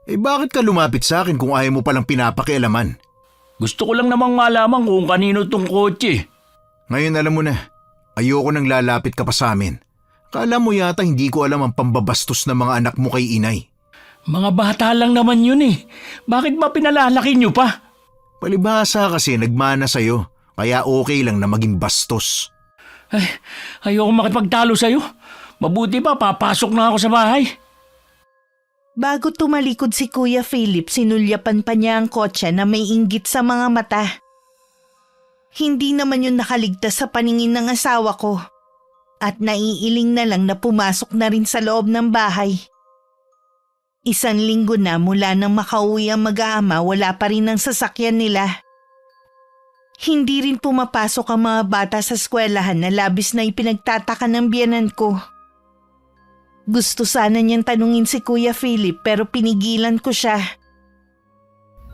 Bakit ka lumapit sa akin kung ayaw mo palang pinapakialaman?
Gusto ko lang namang malaman kung kanino tong kotse.
Ngayon alam mo na, ayoko nang lalapit ka pa sa amin. Kala mo yata hindi ko alam ang pambabastos ng mga anak mo kay inay.
Mga bata lang naman yun eh. Bakit ba pinalalaki niyo pa?
Palibhasa kasi nagmana sa'yo, kaya okay lang na maging bastos.
Ayoko makipagtalo sa'yo. Mabuti pa, papasok na ako sa bahay.
Bago tumalikod si Kuya Philip, sinulyapan pa niya ang kotse na may inggit sa mga mata. Hindi naman yun nakaligtas sa paningin ng asawa ko. At naiiling na lang na pumasok na rin sa loob ng bahay. 1 linggo na mula nang makauwi ang mag-aama, wala pa rin ang sasakyan nila. Hindi rin pumapasok ang mga bata sa eskwelahan na labis na ipinagtataka ng biyanan ko. Gusto sana niyang tanungin si Kuya Philip pero pinigilan ko siya.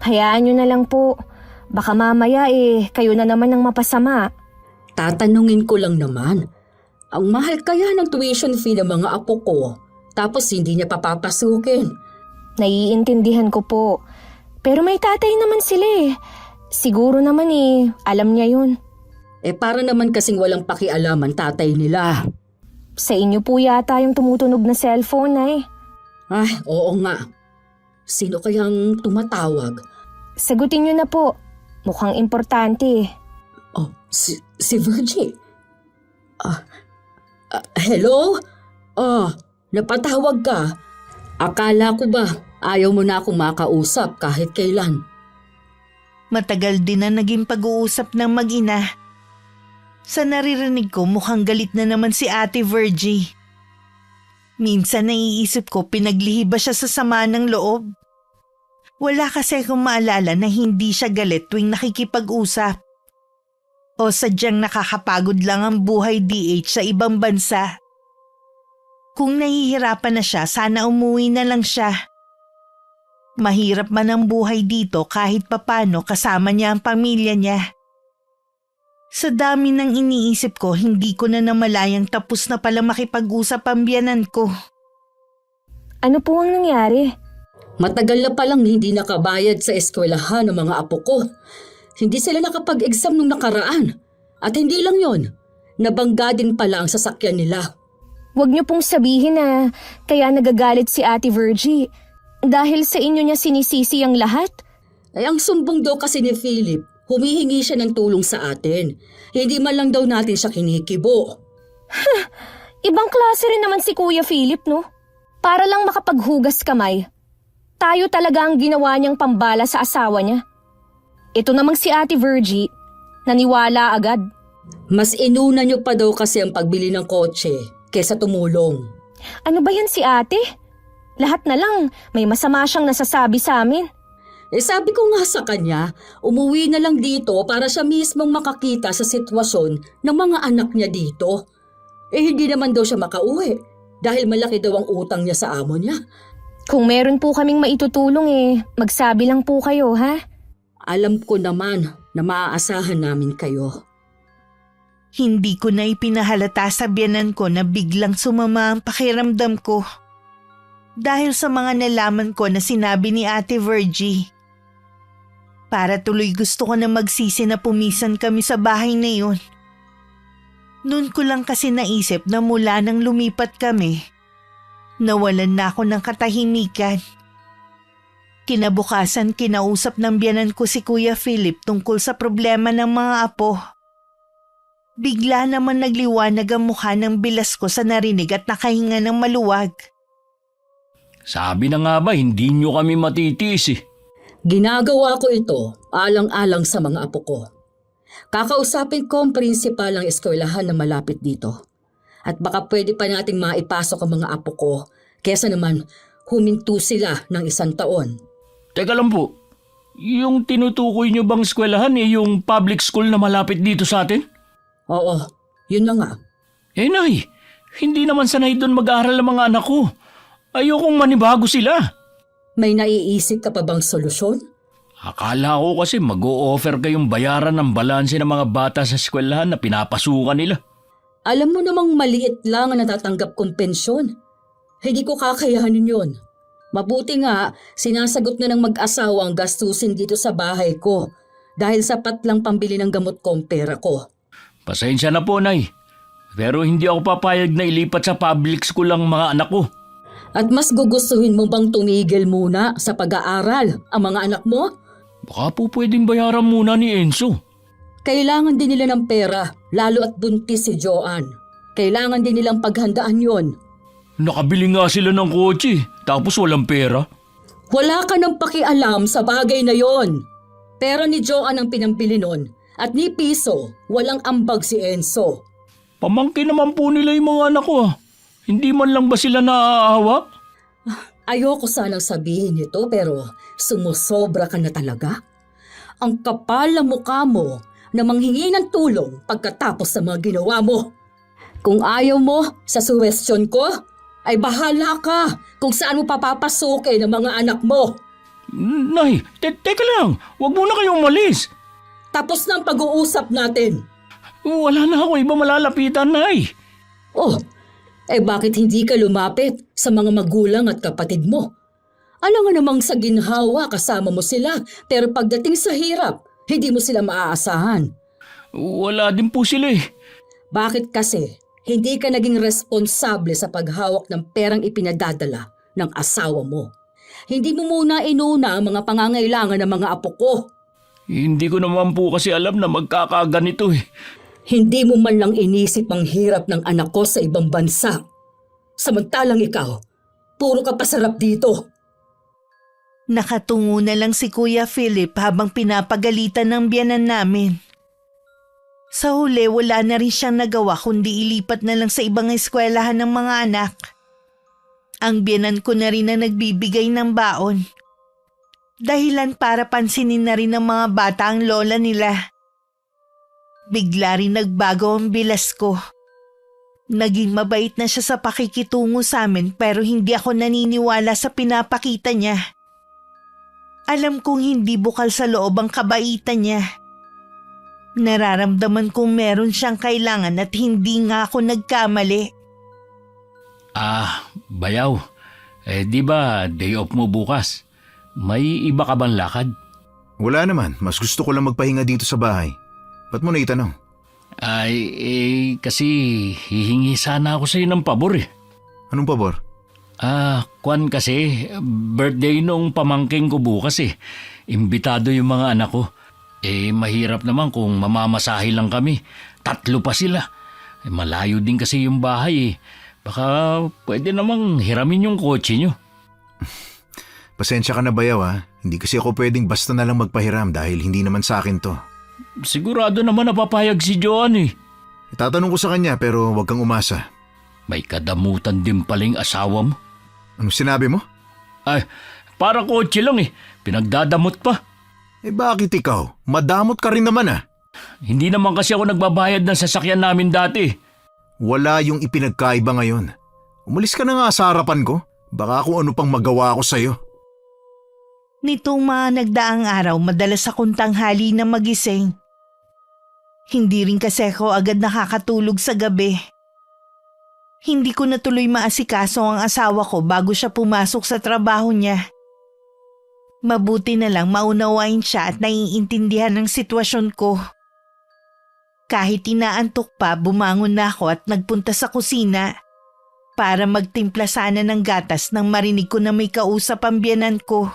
Hayaan nyo na lang po. Baka mamaya kayo na naman ang mapasama.
Tatanungin ko lang naman. Ang mahal kaya ng tuition fee ng mga apo ko, tapos hindi niya papapasukin.
Naiintindihan ko po. Pero may tatay naman sila eh. Siguro naman alam niya yun.
Para naman kasing walang pakialam ang tatay nila.
Sa inyo po yata yung tumutunog na cellphone
Ay, oo nga. Sino kayang tumatawag?
Sagutin niyo na po. Mukhang importante.
Oh, si Virgie. Hello? Napatawag ka. Akala ko ba ayaw mo na akong makausap kahit kailan?
Matagal din na naging pag-uusap ng mag-ina. Sa naririnig ko, mukhang galit na naman si Ate Virgie. Minsan naiisip ko pinaglihi ba siya sa sama ng loob. Wala kasi akong maalala na hindi siya galit tuwing nakikipag-usap. O sadyang nakakapagod lang ang buhay DH sa ibang bansa. Kung nahihirapan na siya, sana umuwi na lang siya. Mahirap man ang buhay dito kahit papano kasama niya ang pamilya niya. Sa dami ng iniisip ko, hindi ko na namalayang tapos na pala makipag-usap ang biyanan ko.
Ano po ang nangyari?
Matagal na palang hindi nakabayad sa eskwelahan ng mga apo ko. Hindi sila nakapag-exam nung nakaraan. At hindi lang yon, nabangga din pala ang sasakyan nila.
Huwag niyo pong sabihin na kaya nagagalit si Ate Virgie. Dahil sa inyo niya sinisisi ang lahat?
Ay ang sumbong daw kasi ni Philip, humihingi siya ng tulong sa atin. Hindi man lang daw natin siya kinikibo.
Ibang klase rin naman si Kuya Philip, no? Para lang makapaghugas kamay. Tayo talaga ang ginawa niyang pambala sa asawa niya. Ito namang si Ate Virgie, naniwala agad.
Mas inuna niyo pa daw kasi ang pagbili ng kotse kesa tumulong.
Ano ba yan si ate? Lahat na lang, may masama siyang nasasabi sa amin.
Sabi ko nga sa kanya, umuwi na lang dito para siya mismong makakita sa sitwasyon ng mga anak niya dito. Hindi naman daw siya makauwi dahil malaki daw ang utang niya sa amo niya.
Kung meron po kaming maitutulong magsabi lang po kayo, ha?
Alam ko naman na maaasahan namin kayo.
Hindi ko na ipinahalata sa biyanan ko na biglang sumama ang pakiramdam ko. Dahil sa mga nalaman ko na sinabi ni Ate Virgie. Para tuloy gusto ko na magsisi na pumisan kami sa bahay na yun. Noon ko lang kasi naisip na mula nang lumipat kami, nawalan na ako ng katahimikan. Kinabukasan kinausap ng biyanan ko si Kuya Philip tungkol sa problema ng mga apo. Bigla naman nagliwanag ang mukha ng bilas ko sa narinig at nakahinga ng maluwag.
Sabi na nga ba, hindi nyo kami matitiis eh.
Ginagawa ko ito alang-alang sa mga apo ko. Kakausapin ko ang prinsipal ng eskwelahan na malapit dito. At baka pwede pa nating maipasok ang mga apo ko kesa naman huminto sila ng 1 taon.
Teka lang po, yung tinutukoy nyo bang eskwelahan yung public school na malapit dito sa atin?
Oo, yun na nga.
Nay, hindi naman sanay doon mag-aaral ang mga anak ko. Ayokong manibago sila.
May naiisip ka pa bang solusyon?
Akala ko kasi mag-o-offer kayong bayaran ng balanse ng mga bata sa eskwelahan na pinapasukan nila.
Alam mo namang maliit lang ang natatanggap kong pensyon. Hindi ko kakayanin yun. Mabuti nga, sinasagot na ng mag-asawa ang gastusin dito sa bahay ko dahil sapat lang pambili ng gamot ko ang pera ko.
Pasensya na po, Nay. Pero hindi ako papayag na ilipat sa public school ang mga anak ko.
At mas gugustuhin mo bang tumigil muna sa pag-aaral ang mga anak mo?
Baka po pwedeng bayaran muna ni Enzo.
Kailangan din nila ng pera, lalo at buntis si Joanne. Kailangan din nilang paghandaan yon.
Nakabili nga sila ng kotse, tapos walang pera.
Wala ka nang pakialam sa bagay na yon. Pera ni Joanne ang pinambili nun. At ni Piso, walang ambag si Enzo.
Pamangkin naman po nila yung mga anak ko. Hindi man lang ba sila naaawa?
Ayoko sanang sabihin ito pero sumusobra ka na talaga. Ang kapal ng mukha mo na manghingi ng tulong pagkatapos sa mga ginawa mo. Kung ayaw mo sa suwestyon ko, ay bahala ka kung saan mo papapasukin ang mga anak mo.
Nay, teka lang. Huwag muna kayong umalis.
Tapos na ang pag-uusap natin.
Wala na ako iba malalapitan, Nay.
Oh, bakit hindi ka lumapit sa mga magulang at kapatid mo? Ano nga namang sa ginhawa kasama mo sila pero pagdating sa hirap, hindi mo sila maaasahan.
Wala din po sila eh.
Bakit kasi hindi ka naging responsable sa paghawak ng perang ipinadadala ng asawa mo? Hindi mo muna inuna ang mga pangangailangan ng mga apo ko.
Hindi ko naman po kasi alam na magkakaganito eh.
Hindi mo man lang inisip ang hirap ng anak ko sa ibang bansa. Samantalang ikaw, puro ka pasarap dito.
Nakatungo na lang si Kuya Philip habang pinapagalitan ng biyanan namin. Sa huli, wala na rin siyang nagawa kundi ilipat na lang sa ibang eskwelahan ng mga anak. Ang biyanan ko na rin na nagbibigay ng baon. Dahilan para pansinin na rin ng mga bata ang lola nila. Bigla rin nagbago ang bilas ko. Naging mabait na siya sa pakikitungo sa amin pero hindi ako naniniwala sa pinapakita niya. Alam kong hindi bukal sa loob ang kabaitan niya. Nararamdaman kong meron siyang kailangan at hindi nga ako nagkamali.
Bayaw. Di ba day off mo bukas? May iba ka bang lakad?
Wala naman, mas gusto ko lang magpahinga dito sa bahay. Ba't mo naitanong?
Kasi hihingi sana ako sa'yo ng pabor eh.
Anong pabor?
Kwan kasi, birthday nung pamangking ko bukas eh. Imbitado yung mga anak ko. Mahirap naman kung mamamasahe lang kami. 3 pa sila. Malayo din kasi yung bahay eh. Baka pwede namang hiramin yung kotse nyo.
Pasensya ka na Bayaw ha. Hindi kasi ako pwedeng basta na lang magpahiram dahil hindi naman sa akin to.
Sigurado naman napapayag si Joan eh.
Itatanong ko sa kanya pero huwag kang umasa.
May kadamutan din paling asawa mo.
Anong sinabi mo?
Para kotse lang eh. Pinagdadamot pa.
Bakit ikaw? Madamot ka rin naman ah.
Hindi naman kasi ako nagbabayad ng sasakyan namin dati.
Wala yung ipinagkaiba ngayon. Umalis ka na nga sa harapan ko. Baka kung ano pang magawa ko sa'yo.
Nitong mga nagdaang araw, madalas akong tanghali na magising. Hindi rin kasi ako agad nakakatulog sa gabi. Hindi ko natuloy maasikaso ang asawa ko bago siya pumasok sa trabaho niya. Mabuti na lang maunawain siya at naiintindihan ng sitwasyon ko. Kahit inaantok pa, bumangon na ako at nagpunta sa kusina para magtimpla sana ng gatas nang marinig ko na may kausap ang biyanan ko.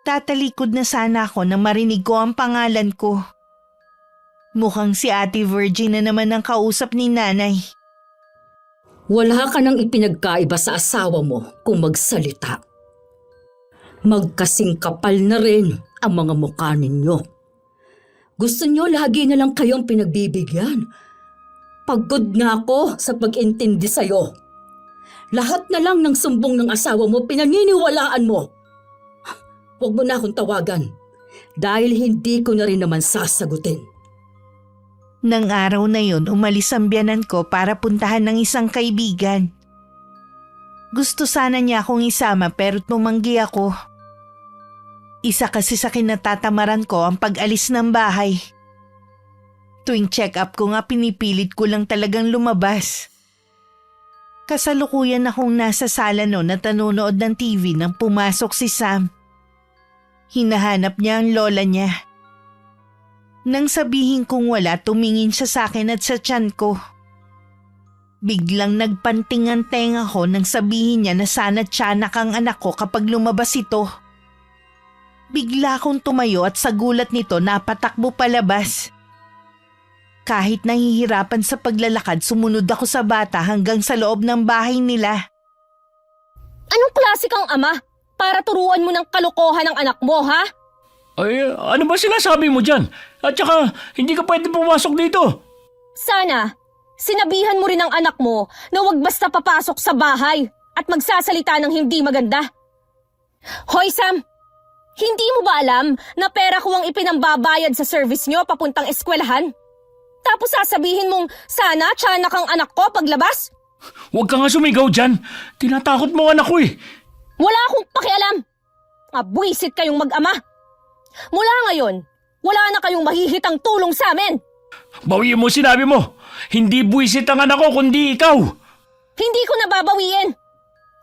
Tatalikod na sana ako nang marinig ko ang pangalan ko. Mukhang si Ate Virgin na naman ang kausap ni Nanay.
Wala ka nang ipinagkaiba sa asawa mo kung magsalita. Magkasing kapal na rin ang mga mukha ninyo. Gusto nyo lagi na lang kayong pinagbibigyan. Pagod na ako sa pag-intindi sa'yo. Lahat na lang ng sumbong ng asawa mo pinaniniwalaan mo. Huwag mo na akong tawagan dahil hindi ko na rin naman sasagutin.
Nang araw na yon, umalis ang biyanan ko para puntahan ng isang kaibigan. Gusto sana niya akong isama pero tumanggi ako. Isa kasi sa kinatatamaran ko ang pag-alis ng bahay. Tuwing check-up ko nga pinipilit ko lang talagang lumabas. Kasalukuyan akong nasa sala noon at nanonood ng TV nang pumasok si Sam. Hinahanap niya ang lola niya. Nang sabihin kong wala, tumingin siya sa akin at sa tiyan ko. Biglang nagpanting ang tenga ko nang sabihin niya na sana tiyanak ang anak ko kapag lumabas ito. Bigla akong tumayo at sa gulat nito napatakbo palabas. Kahit nahihirapan sa paglalakad, sumunod ako sa bata hanggang sa loob ng bahay nila.
Anong klase kang ama para turuan mo ng kalokohan ng anak mo, ha?
Ano ba sinasabi mo dyan? At saka, hindi ka pwede pumasok dito.
Sana, sinabihan mo rin ang anak mo na huwag basta papasok sa bahay at magsasalita ng hindi maganda. Hoy Sam, hindi mo ba alam na pera ko ang ipinambabayad sa service nyo papuntang eskwelahan? Tapos sasabihin mong sana tiyanak ang anak ko paglabas?
Huwag ka nga sumigaw dyan. Tinatakot mo ang anak ko eh.
Wala akong pakialam. Abwisit kayong mag-ama. Mula ngayon, wala na kayong mahihitang tulong sa amin.
Bawiin mo sinabi mo. Hindi buwisit ang anak ko kundi ikaw.
Hindi ko nababawiin.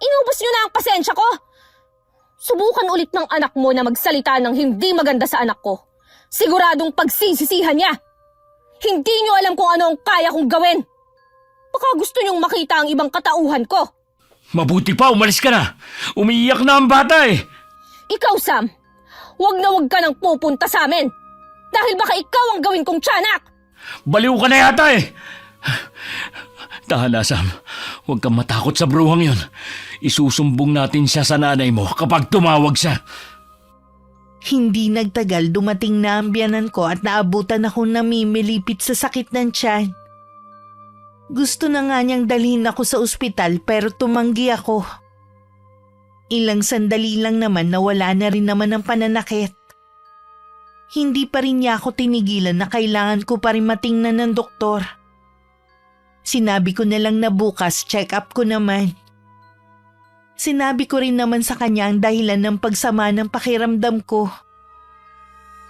Inubos nyo na ang pasensya ko. Subukan ulit ng anak mo na magsalita ng hindi maganda sa anak ko. Siguradong pagsisisihan niya. Hindi nyo alam kung ano ang kaya kong gawin. Baka gusto nyong makita ang ibang katauhan ko.
Mabuti pa, umalis ka na. Umiiyak na ang bata eh.
Ikaw, Sam, wag na wag ka nang pupunta sa amin. Dahil baka ikaw ang gawin kong tiyanak.
Baliw ka na yata eh. Tahan na, Sam. Huwag kang matakot sa bruhang yun. Isusumbong natin siya sa nanay mo kapag tumawag siya.
Hindi nagtagal, dumating na ang biyanan ko at naabutan akong namimilipit sa sakit ng tiyan. Gusto na nga niyang dalhin ako sa ospital pero tumanggi ako. Ilang sandali lang naman na wala na rin naman ang pananakit. Hindi pa rin niya ako tinigilan na kailangan ko pa rin matingnan ng doktor. Sinabi ko na lang na bukas check up ko naman. Sinabi ko rin naman sa kanya ang dahilan ng pagsama ng pakiramdam ko.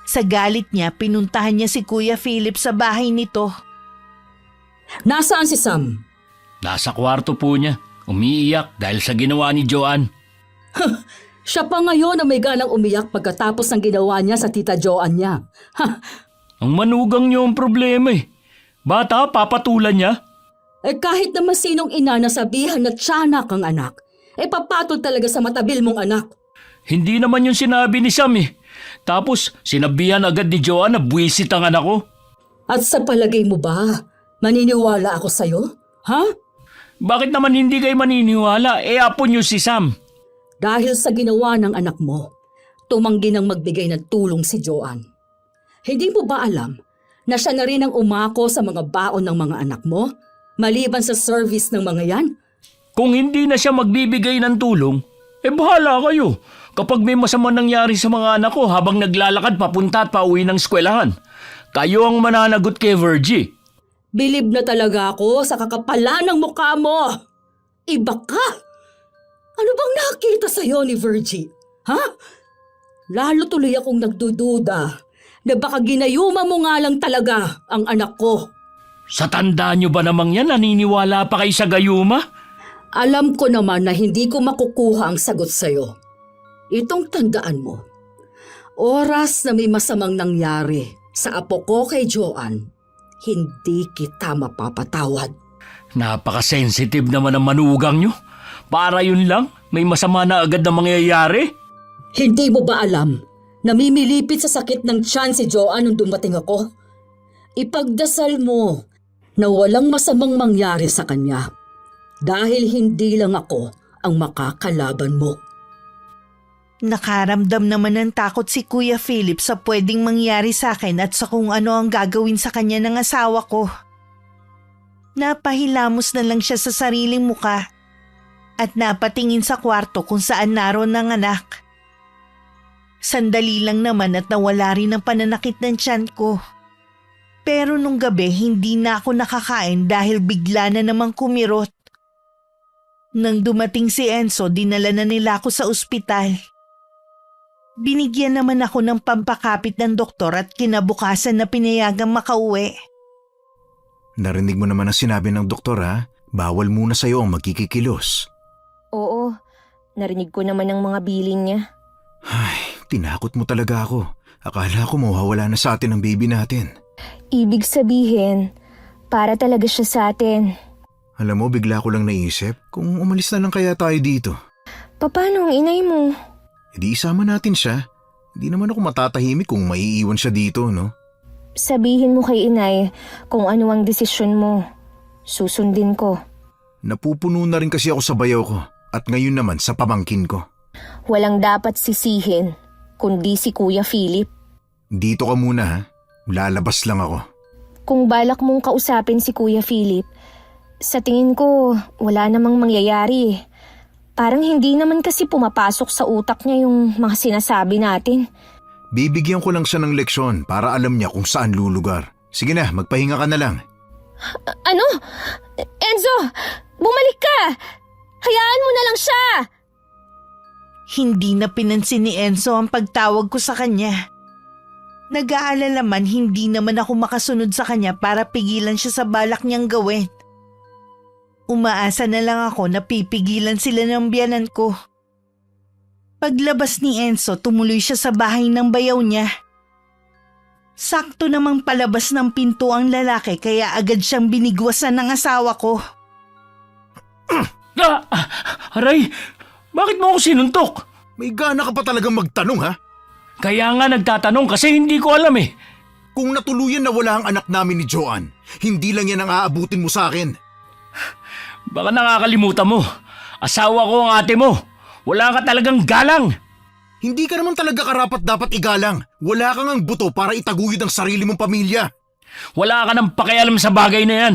Sa galit niya, pinuntahan niya si Kuya Philip sa bahay nito.
Nasaan si Sam?
Nasa kwarto po niya. Umiiyak dahil sa ginawa ni Joanne.
Siya pa ngayon na may ganang umiyak pagkatapos ng ginawa niya sa tita Joanne niya.
Ang manugang niyo ang problema eh. Bata, papatulan niya.
Kahit naman sinong ina na sabihan na tiyanak ang anak, papatol talaga sa matabil mong anak.
Hindi naman yung sinabi ni Sam eh. Tapos sinabihan agad ni Joanne na buwisit ang anak ko.
At sa palagay mo ba, maniniwala ako sa'yo? Ha?
Bakit naman hindi kayo maniniwala? Apo niyo si Sam.
Dahil sa ginawa ng anak mo, tumanggi ng magbigay ng tulong si Joanne. Hindi mo ba alam na siya na rin ang umako sa mga baon ng mga anak mo, maliban sa service ng mga yan?
Kung hindi na siya magbibigay ng tulong, bahala kayo. Kapag may masama nangyari sa mga anak ko habang naglalakad papunta at pauwi ng eskwelahan, kayo ang mananagot kay Virgie.
Bilib na talaga ako sa kakapalan ng mukha mo. Iba ka. Ano bang nakita sa'yo ni Virgie? Ha? Lalo tuloy akong nagdududa na baka ginayuma mo nga lang talaga ang anak ko.
Sa tanda niyo ba namang yan, naniniwala pa kayo sa gayuma?
Alam ko naman na hindi ko makukuha ang sagot sa'yo. Itong tandaan mo, oras na may masamang nangyari sa apo ko kay Joanne, hindi kita mapapatawad.
Napaka-sensitive naman ang manugang niyo. Para yun lang, may masama na agad na mangyayari.
Hindi mo ba alam na mimilipit sa sakit ng tiyan si Joanne nung dumating ako? Ipagdasal mo na walang masamang mangyari sa kanya dahil hindi lang ako ang makakalaban mo.
Nakaramdam naman ng takot si Kuya Philip sa pwedeng mangyari sa akin at sa kung ano ang gagawin sa kanya ng asawa ko. Napahilamos na lang siya sa sariling muka at napatingin sa kwarto kung saan naroon ng anak. Sandali lang naman at nawala rin ang pananakit ng tiyan ko. Pero nung gabi hindi na ako nakakain dahil bigla na namang kumirot. Nang dumating si Enzo, dinala na nila ako sa ospital. Binigyan naman ako ng pampakapit ng doktor at kinabukasan na pinayagang makauwi.
Narinig mo naman ang sinabi ng doktor ha? Bawal muna sa'yo ang magkikikilos.
Oo, narinig ko naman ang mga bilin niya.
Ay, tinakot mo talaga ako. Akala ko mawawala na sa atin ang baby natin.
Ibig sabihin, para talaga siya sa atin.
Alam mo, bigla ko lang naisip kung umalis na lang kaya tayo dito.
Paano ang inay mo?
Di isama natin siya. Hindi naman ako matatahimik kung maiiwan siya dito, no?
Sabihin mo kay inay kung ano ang desisyon mo. Susundin ko.
Napupuno na rin kasi ako sa bayaw ko at ngayon naman sa pamangkin ko.
Walang dapat sisihin, kundi si Kuya Philip.
Dito ka muna ha. Lalabas lang ako.
Kung balak mong kausapin si Kuya Philip, sa tingin ko wala namang mangyayari. Parang hindi naman kasi pumapasok sa utak niya yung mga sinasabi natin.
Bibigyan ko lang siya ng leksyon para alam niya kung saan lulugar. Sige na, magpahinga ka na lang.
Ano? Enzo! Bumalik ka! Hayaan mo na lang siya!
Hindi na pinansin ni Enzo ang pagtawag ko sa kanya. Nag-aalala man hindi naman ako makasunod sa kanya para pigilan siya sa balak niyang gawin. Umaasa na lang ako na pipigilan sila ng biyanan ko. Paglabas ni Enzo, tumuloy siya sa bahay ng bayaw niya. Sakto namang palabas ng pinto ang lalaki kaya agad siyang binigwasan ng asawa ko.
Aray, bakit mo ako sinuntok?
May gana ka pa talagang magtanong ha?
Kaya nga nagtatanong kasi hindi ko alam eh.
Kung natuluyan na wala ang anak namin ni Joanne, hindi lang yan ang aabutin mo sa akin.
Baka nakakalimutan mo. Asawa ko ang ate mo. Wala ka talagang galang.
Hindi ka naman talaga karapat dapat igalang. Wala kang ang buto para itaguyod ang sarili mong pamilya.
Wala ka nang pakialam sa bagay na yan.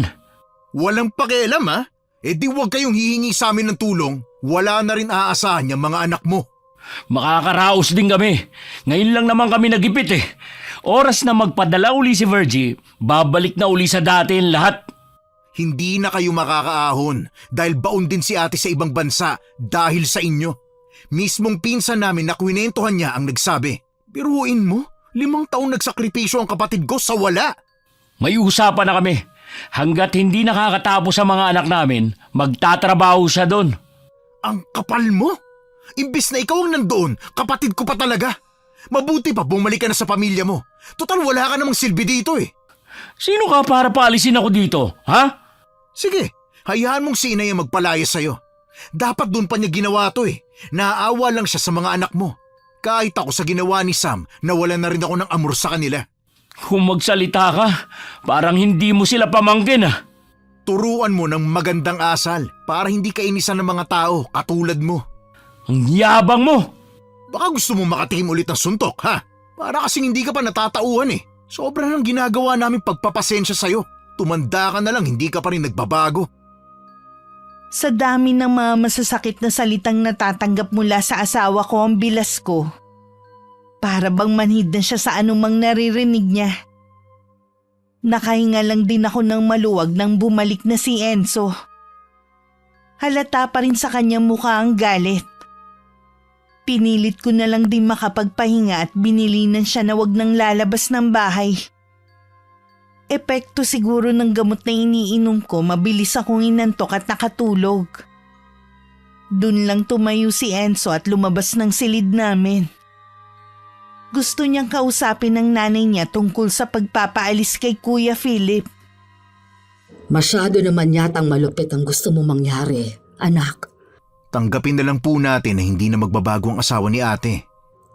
Walang pakialam ha? Di huwag kayong hihingi sa amin ng tulong. Wala na rin aasahan yung mga anak mo.
Makakaraos din kami. Ngayon lang naman kami nagipit eh. Oras na magpadala uli si Virgie, babalik na uli sa dati ang lahat.
Hindi na kayo makakaahon dahil baon din si ate sa ibang bansa dahil sa inyo. Mismong pinsan namin na kwinentohan niya ang nagsabi. Biruin mo, 5 taon nagsakripisyo ang kapatid ko sa wala.
May usapan na kami. Hanggat hindi nakakatapos sa mga anak namin, magtatrabaho siya doon.
Ang kapal mo? Imbis na ikaw ang nandoon, kapatid ko pa talaga. Mabuti pa bumalik ka na sa pamilya mo. Total wala ka namang silbi dito eh.
Sino ka para paalisin ako dito, ha?
Sige, hayaan mong si inay ang magpalaya sa'yo. Dapat doon pa niya ginawa to eh. Naaawa lang siya sa mga anak mo. Kahit ako sa ginawa ni Sam, nawalan na rin ako ng amor sa kanila.
Kung magsalita ka, parang hindi mo sila pamangkin ah.
Turuan mo ng magandang asal para hindi ka inisan ng mga tao katulad mo.
Ang yabang mo!
Baka gusto mo makatikim ulit ng suntok, ha? Para kasing hindi ka pa natatauhan eh. Sobra nang ginagawa namin pagpapasensya sa'yo. Tumanda ka na lang, hindi ka pa rin nagbabago.
Sa dami ng mga masasakit na salitang natatanggap mula sa asawa ko ang bilas ko. Para bang manhid na siya sa anumang naririnig niya. Nakahinga lang din ako ng maluwag nang bumalik na si Enzo. Halata pa rin sa kanyang mukha ang galit. Pinilit ko na lang din makapagpahinga at binilinan siya na wag nang lalabas ng bahay. Epekto siguro ng gamot na iniinom ko, mabilis akong inantok at nakatulog. Dun lang tumayo si Enzo at lumabas ng silid namin. Gusto niyang kausapin ng nanay niya tungkol sa pagpapaalis kay Kuya Philip.
Masyado naman yatang malupit ang gusto mo mangyari, anak.
Tanggapin na lang po natin na hindi na magbabago ang asawa ni ate.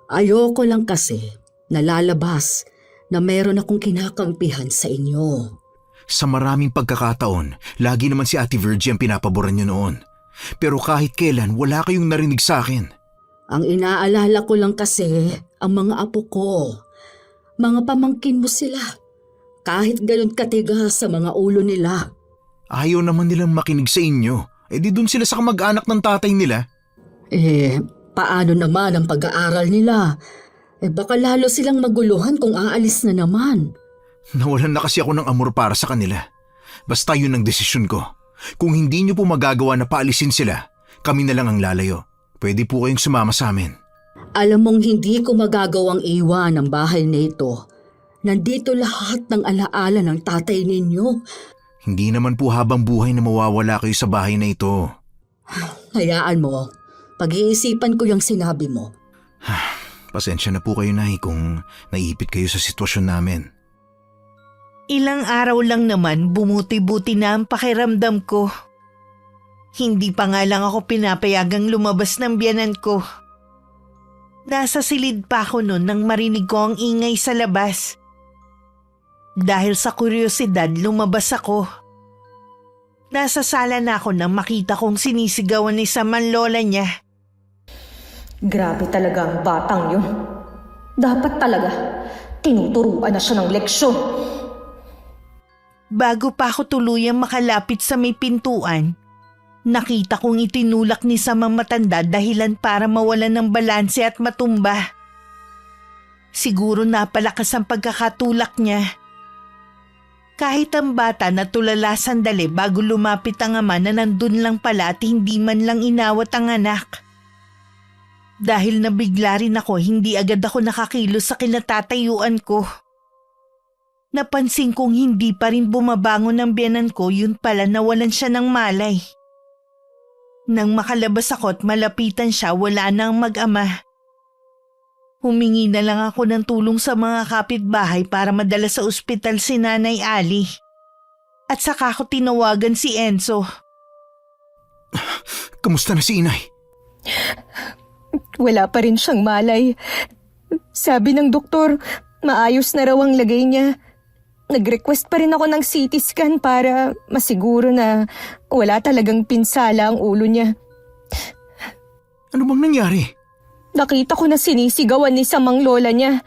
Ayoko lang kasi nalalabas na meron akong kinakampihan sa inyo.
Sa maraming pagkakataon, lagi naman si Ate Virgie ang pinapaboran niyo noon. Pero kahit kailan, wala kayong narinig sa akin.
Ang inaalala ko lang kasi ang mga apo ko. Mga pamangkin mo sila. Kahit ganun katigas sa mga ulo nila.
Ayaw naman nilang makinig sa inyo. Di dun sila sa kamag-anak ng tatay nila.
Paano naman ang pag-aaral nila? Baka lalo silang maguluhan kung aalis na naman.
Nawalan na kasi ako ng amor para sa kanila. Basta yun ang desisyon ko. Kung hindi niyo po magagawa na paalisin sila, kami na lang ang lalayo. Pwede po kayong sumama sa amin.
Alam mong hindi ko magagawang iwan ang bahay na ito. Nandito lahat ng alaala ng tatay ninyo.
Hindi naman po habang buhay na mawawala kayo sa bahay na ito.
Hayaan mo. Pag-iisipan ko yung sinabi mo.
Pasensya na po kayo, Nay, kung naipit kayo sa sitwasyon namin.
Ilang araw lang naman bumuti-buti na ang pakiramdam ko. Hindi pa nga lang ako pinapayagang lumabas ng biyanan ko. Nasa silid pa ako noon nang marinig ko ang ingay sa labas. Dahil sa kuryosidad, lumabas ako. Nasa sala na ako nang makita kong sinisigawan ni Sam ang lola niya.
Grabe talaga ang batang yun. Dapat talaga, tinuturuan na siya ng leksyon.
Bago pa ako tuluyang makalapit sa may pintuan, nakita kong itinulak ni Sam ang matanda dahilan para mawalan ng balanse at matumba. Siguro napalakas ang pagkakatulak niya. Kahit ang bata natulala sandali bago lumapit ang ama na nandun lang pala at hindi man lang inawat ang anak. Dahil nabigla rin ako, hindi agad ako nakakilos sa kinatatayuan ko. Napansin kong hindi pa rin bumabangon ang biyanan ko, yun pala nawalan siya ng malay. Nang makalabas ako at malapitan siya, wala na ang mag-ama. Humingi na lang ako ng tulong sa mga kapitbahay para madala sa ospital si Nanay Ali. At saka ko tinawagan si Enzo.
Kamusta na si Inay?
Wala pa rin siyang malay. Sabi ng doktor, maayos na raw ang lagay niya. Nag-request pa rin ako ng CT scan para masiguro na wala talagang pinsala ang ulo niya.
Ano bang nangyari?
Nakita ko na sinisigawan ni Samang lola niya.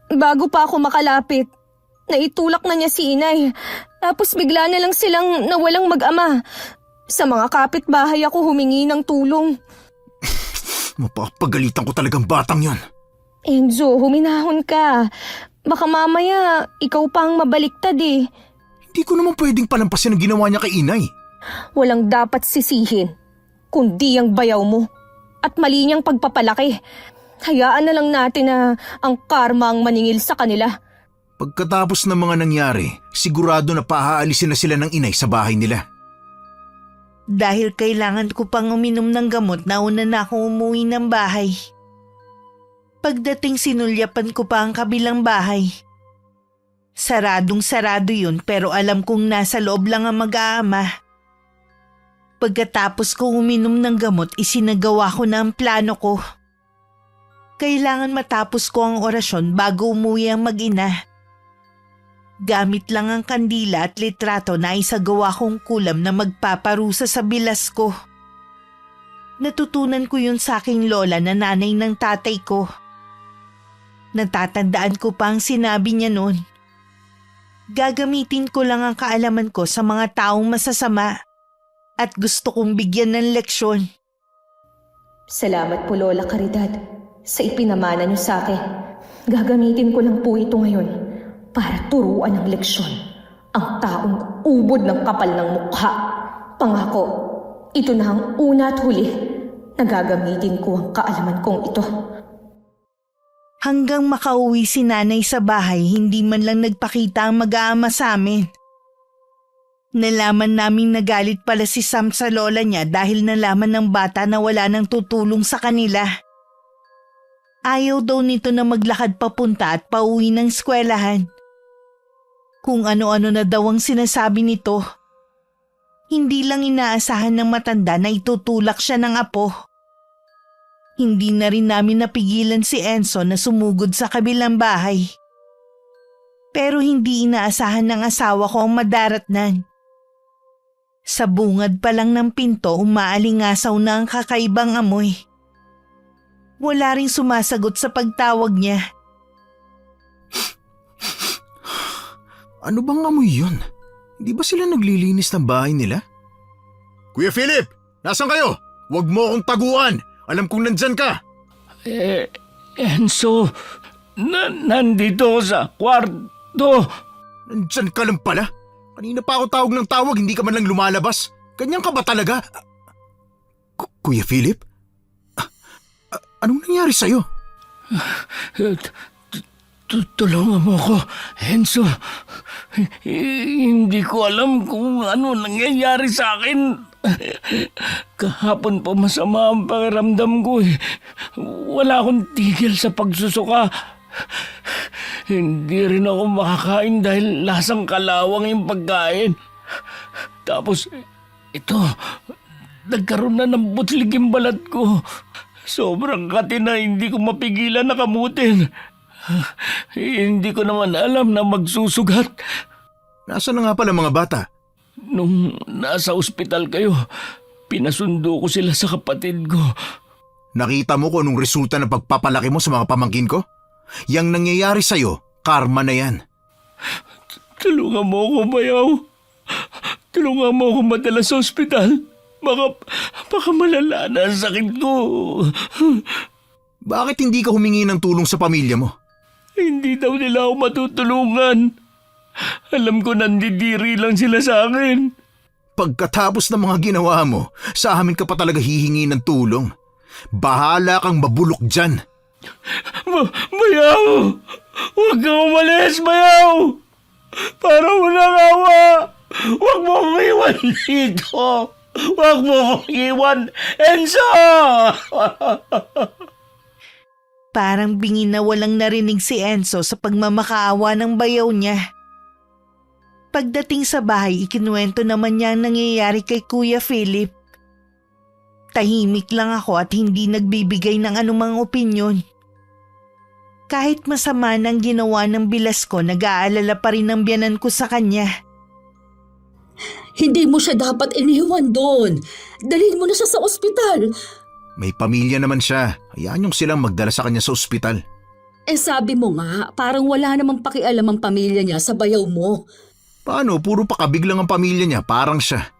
Bago pa ako makalapit, naitulak na niya si Inay. Tapos bigla na lang silang nawalang mag-ama. Sa mga kapitbahay ako humingi ng tulong.
Mapapagalitan ko talagang batang yon.
Enzo, huminahon ka. Baka mamaya ikaw pa ang mabaliktad eh.
Hindi ko naman pwedeng palampasin ang ginawa niya kay Inay.
Walang dapat sisihin, kundi ang bayaw mo. At mali niyang pagpapalaki. Hayaan na lang natin na ang karma ang maningil sa kanila.
Pagkatapos ng mga nangyari, sigurado na paaalisin na sila ng inay sa bahay nila.
Dahil kailangan ko pang uminom ng gamot, nauna na akong umuwi ng bahay. Pagdating sinulyapan ko pa ang kabilang bahay. Saradong-sarado yun pero alam kong nasa loob lang ang mag-aama. Pagkatapos ko uminom ng gamot, isinagawa ko na ang plano ko. Kailangan matapos ko ang orasyon bago umuwi ang mag-ina. Gamit lang ang kandila at litrato na isagawa kong kulam na magpaparusa sa bilas ko. Natutunan ko yun sa aking lola na nanay ng tatay ko. Natatandaan ko pa ang sinabi niya noon. Gagamitin ko lang ang kaalaman ko sa mga taong masasama at gusto kong bigyan ng leksyon.
Salamat po, Lola Caridad, sa ipinamana niyo sa akin. Gagamitin ko lang po ito ngayon para turuan ng leksyon ang taong ubod ng kapal ng mukha. Pangako, ito na ang una at huli na gagamitin ko ang kaalaman kong ito.
Hanggang makauwi si nanay sa bahay, hindi man lang nagpakita ang mag-aama sa amin. Nalaman naming nagalit pala si Sam sa lola niya dahil nalaman ng bata na wala nang tutulong sa kanila. Ayaw daw nito na maglakad papunta at pauwi ng eskwelahan. Kung ano-ano na daw ang sinasabi nito. Hindi lang inaasahan ng matanda na itutulak siya ng apo. Hindi na rin namin napigilan si Enzo na sumugod sa kabilang bahay. Pero hindi inaasahan ng asawa ko ang madaratnan. Sa bungad pa lang ng pinto, umaalingasaw na ang kakaibang amoy. Wala ring sumasagot sa pagtawag niya.
Ano bang amoy yun? Hindi ba sila naglilinis ng bahay nila? Kuya Philip! Nasaan kayo? Huwag mo akong taguan! Alam kong nandyan ka!
Enzo, nandito ako sa kwarto.
Nandyan ka lang pala? Kanina pa ako tawag ng tawag, hindi ka man lang lumalabas. Ganyan ka ba talaga? Kuya Philip? Anong nangyari sa'yo?
Tulungan mo ko, Enzo. Hindi ko alam kung ano nangyayari sa akin. Kahapon pa masama ang pakiramdam ko eh. Wala akong tigil sa pagsusuka. Hindi rin ako makakain dahil lasang kalawang yung pagkain. Tapos, ito, nagkaroon na ng butlig yung balat ko. Sobrang kati na hindi ko mapigilan na kamutin. Hindi ko naman alam na magsusugat.
Nasaan na nga pala mga bata?
Nung nasa ospital kayo, pinasundo ko sila sa kapatid ko.
Nakita mo kung anong resulta ng pagpapalaki mo sa mga pamangkin ko? Yang nangyayari sa'yo, karma na yan.
Tulungan mo ako, bayaw. Tulungan mo ako madala sa ospital. Baka malala na ang sakit ko.
Bakit hindi ka humingi ng tulong sa pamilya mo?
Hindi daw nila ako matutulungan. Alam ko nandidiri lang sila sa akin.
Pagkatapos ng mga ginawa mo, sa amin ka pa talaga hihingi ng tulong. Bahala kang mabulok dyan.
Bayaw! Huwag kang umalis, bayaw! Para walang awa! Huwag mo akong iwan dito! Huwag mo akong iwan, Enzo!
Parang bingin na walang narinig si Enzo sa pagmamakaawa ng bayaw niya. Pagdating sa bahay, ikinuwento naman niya ang nangyayari kay Kuya Philip. Tahimik lang ako at hindi nagbibigay ng anumang opinyon. Kahit masama nang ginawa ng bilas ko, nag-aalala pa rin ang biyanan ko sa kanya.
Hindi mo siya dapat iniwan doon. Dalhin mo na siya sa ospital.
May pamilya naman siya. Hayaan yung silang magdala sa kanya sa ospital.
Sabi mo nga, parang wala namang pakialam ang pamilya niya sa bayaw mo.
Paano? Puro pakabig lang ang pamilya niya, parang siya.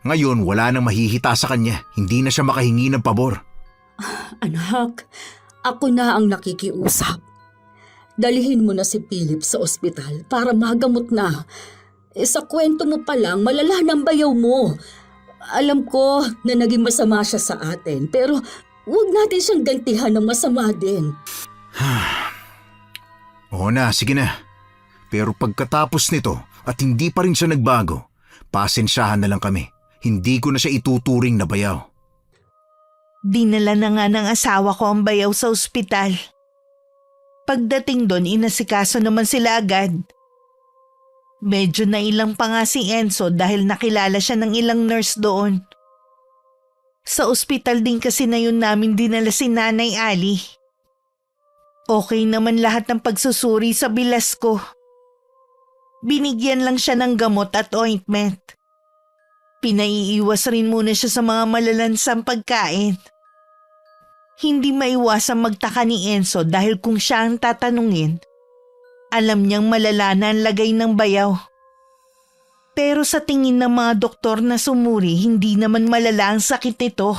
Ngayon, wala nang mahihita sa kanya. Hindi na siya makahingi ng pabor.
Anak, ako na ang nakikiusap. Dalhin mo na si Philip sa ospital para magamot na. Sa kwento mo pa lang, malala ng bayaw mo. Alam ko na naging masama siya sa atin, pero Huwag natin siyang gantihan ng masama din.
Oo na, sige na. Pero pagkatapos nito at hindi pa rin siya nagbago, pasensyahan na lang kami. Hindi ko na siya ituturing na bayaw.
Dinala na nga ng asawa ko ang bayaw sa ospital. Pagdating doon, inasikaso naman sila agad. Medyo nailang pa nga si Enzo dahil nakilala siya ng ilang nurse doon. Sa ospital din kasi na yun namin dinala si Nanay Ali. Okay naman lahat ng pagsusuri sa bilas ko. Binigyan lang siya ng gamot at ointment. Pinaiiwas rin muna siya sa mga malalansang pagkain. Hindi maiwasang magtaka ni Enzo dahil kung siya ang tatanungin, alam niyang malala na ang lagay ng bayaw. Pero sa tingin ng mga doktor na sumuri, hindi naman malala ang sakit nito.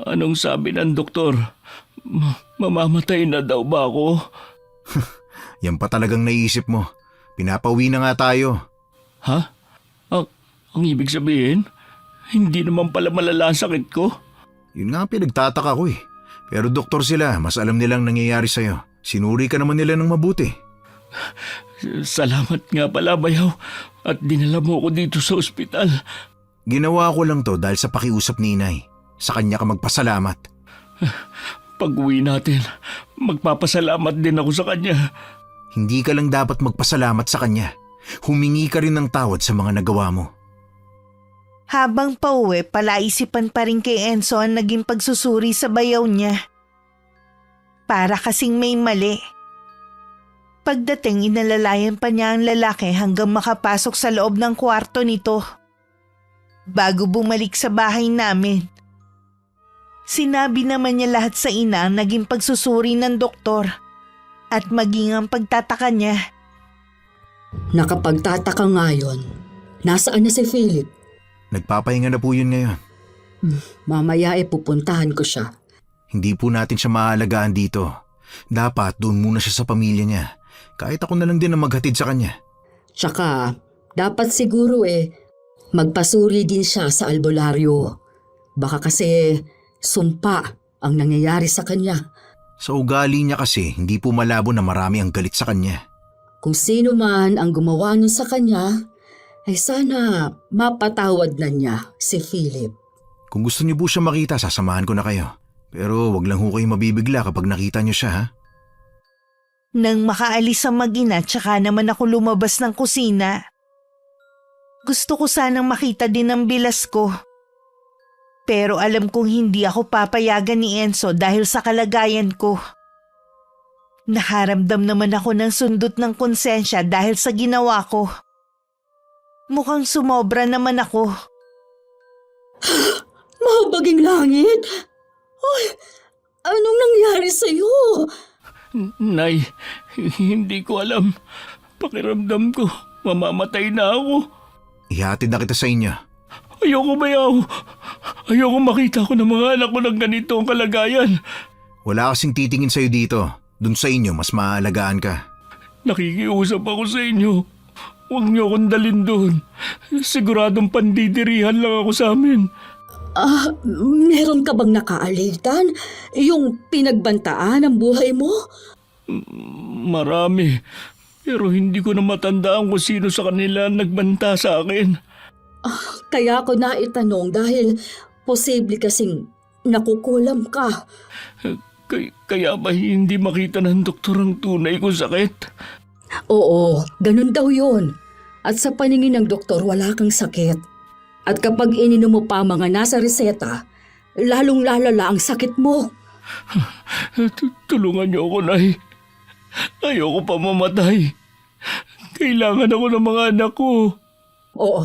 Anong sabi ng doktor? Mamamatay na daw ba ako?
Yan pa talagang naisip mo. Pinapauwi na nga tayo.
Ha? Ang ibig sabihin, hindi naman pala malala ang sakit ko?
Yun nga ang pinagtataka ko eh. Pero doktor sila, mas alam nilang nangyayari sa'yo. Sinuri ka naman nila ng mabuti.
Salamat nga pala, bayaw. At dinala mo ako dito sa ospital.
Ginawa ko lang to dahil sa pakiusap ni Inay. Sa kanya ka magpasalamat.
Pag-uwi natin, magpapasalamat din ako sa kanya.
Hindi ka lang dapat magpasalamat sa kanya. Humingi ka rin ng tawad sa mga nagawa mo.
Habang pauwi, palaisipan pa rin kay Enzo ang naging pagsusuri sa bayaw niya. Para kasing may mali. Pagdating, inalalayan pa niya ang lalaki hanggang makapasok sa loob ng kwarto nito. Bago bumalik sa bahay namin. Sinabi naman niya lahat sa ina ang naging pagsusuri ng doktor at maging ang pagtataka niya.
Nakapagtataka ngayon. Nasaan na si Philip?
Nagpapahinga na po yun ngayon.
Mamaya pupuntahan ko siya.
Hindi po natin siya maalagaan dito. Dapat doon muna siya sa pamilya niya. Kahit ako na lang din ang maghatid sa kanya.
Tsaka, dapat siguro magpasuri din siya sa albularyo. Baka kasi sumpa ang nangyayari sa kanya.
Sa ugali niya kasi, hindi po malabo na marami ang galit sa kanya.
Kung sino man ang gumawa nun sa kanya, ay sana mapatawad na niya si Philip.
Kung gusto niyo po siya makita, sasamahan ko na kayo. Pero wag lang ho kayo mabibigla kapag nakita niyo siya, ha?
Nang makaalis ang mag-ina, tsaka naman ako lumabas ng kusina. Gusto ko sanang makita din ang bilas ko. Pero alam kong hindi ako papayagan ni Enzo dahil sa kalagayan ko. Nakaramdam naman ako ng sundot ng konsensya dahil sa ginawa ko. Mukhang sumobra naman ako.
Mahabaging langit! Ay, anong nangyari sa'yo?
Nay, hindi ko alam. Pakiramdam ko, mamamatay na ako.
Ihatid na kita sa inyo.
Ayoko bayaw. Ayoko makita ko ng mga anak ko ng ganito ang kalagayan.
Wala kasing titingin sa'yo dito. Doon sa inyo, mas maaalagaan ka.
Nakikiusap ako sa inyo. Huwag niyo akong dalhin doon. Siguradong pandidirihan lang ako sa amin.
Meron ka bang nakaalitan? Yung pinagbantaan ang buhay mo?
Marami. Pero hindi ko na matandaan kung sino sa kanila nagbanta sa akin.
Kaya ako naitanong dahil posible kasing nakukulam ka.
Kaya ba hindi makita ng doktor ang tunay kong sakit?
Oo, ganun daw yun. At sa paningin ng doktor, wala kang sakit. At kapag ininom mo pa mga nasa reseta, lalong lalala ang sakit mo.
Tulungan niyo ako, Nay. Ayoko pa mamatay. Kailangan ako ng mga anak ko.
Oo,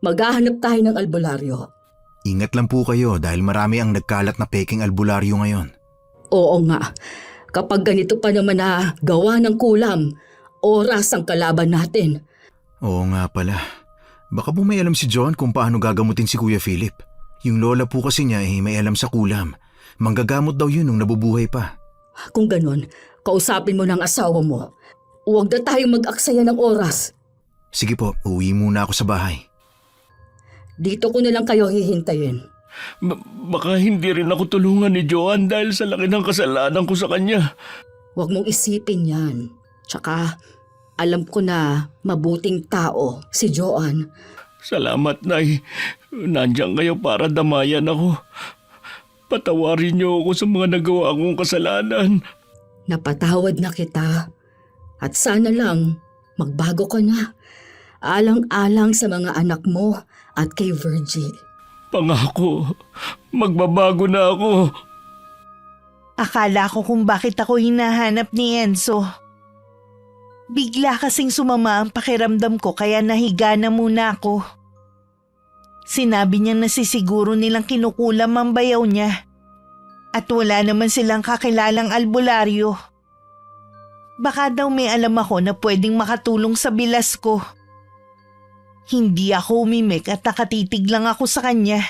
maghahanap tayo ng albularyo.
Ingat lang po kayo dahil marami ang nagkalat na peking albularyo ngayon.
Oo nga, kapag ganito pa naman na gawa ng kulam, oras ang kalaban natin.
Oo nga pala. Baka po may alam si John kung paano gagamutin si Kuya Philip. Yung lola po kasi niya may alam sa kulam. Manggagamot daw yun nung nabubuhay pa.
Kung ganun, kausapin mo ng asawa mo. Huwag na tayong mag-aksaya ng oras.
Sige po, uwi muna ako sa bahay.
Dito ko na lang kayo hihintayin.
Baka hindi rin ako tulungan ni Joan dahil sa laki ng kasalanan ko sa kanya.
Huwag mong isipin yan. Tsaka, alam ko na mabuting tao si Joan.
Salamat, Nay. Nandiyan kayo para damayan ako. Patawarin niyo ako sa mga nagawa kong kasalanan.
Napatawad na kita. At sana lang, magbago ka na. Alang-alang sa mga anak mo at kay Virgil.
Pangako, magbabago na ako.
Akala ko kung bakit ako hinahanap ni Enzo. Bigla kasing sumama ang pakiramdam ko kaya nahiga na muna ako. Sinabi niya na sisiguro nilang kinukulam ang bayaw niya. At wala naman silang kakilalang albularyo. Baka daw may alam ako na pwedeng makatulong sa bilas ko. Hindi ako umimik at nakatitig lang ako sa kanya.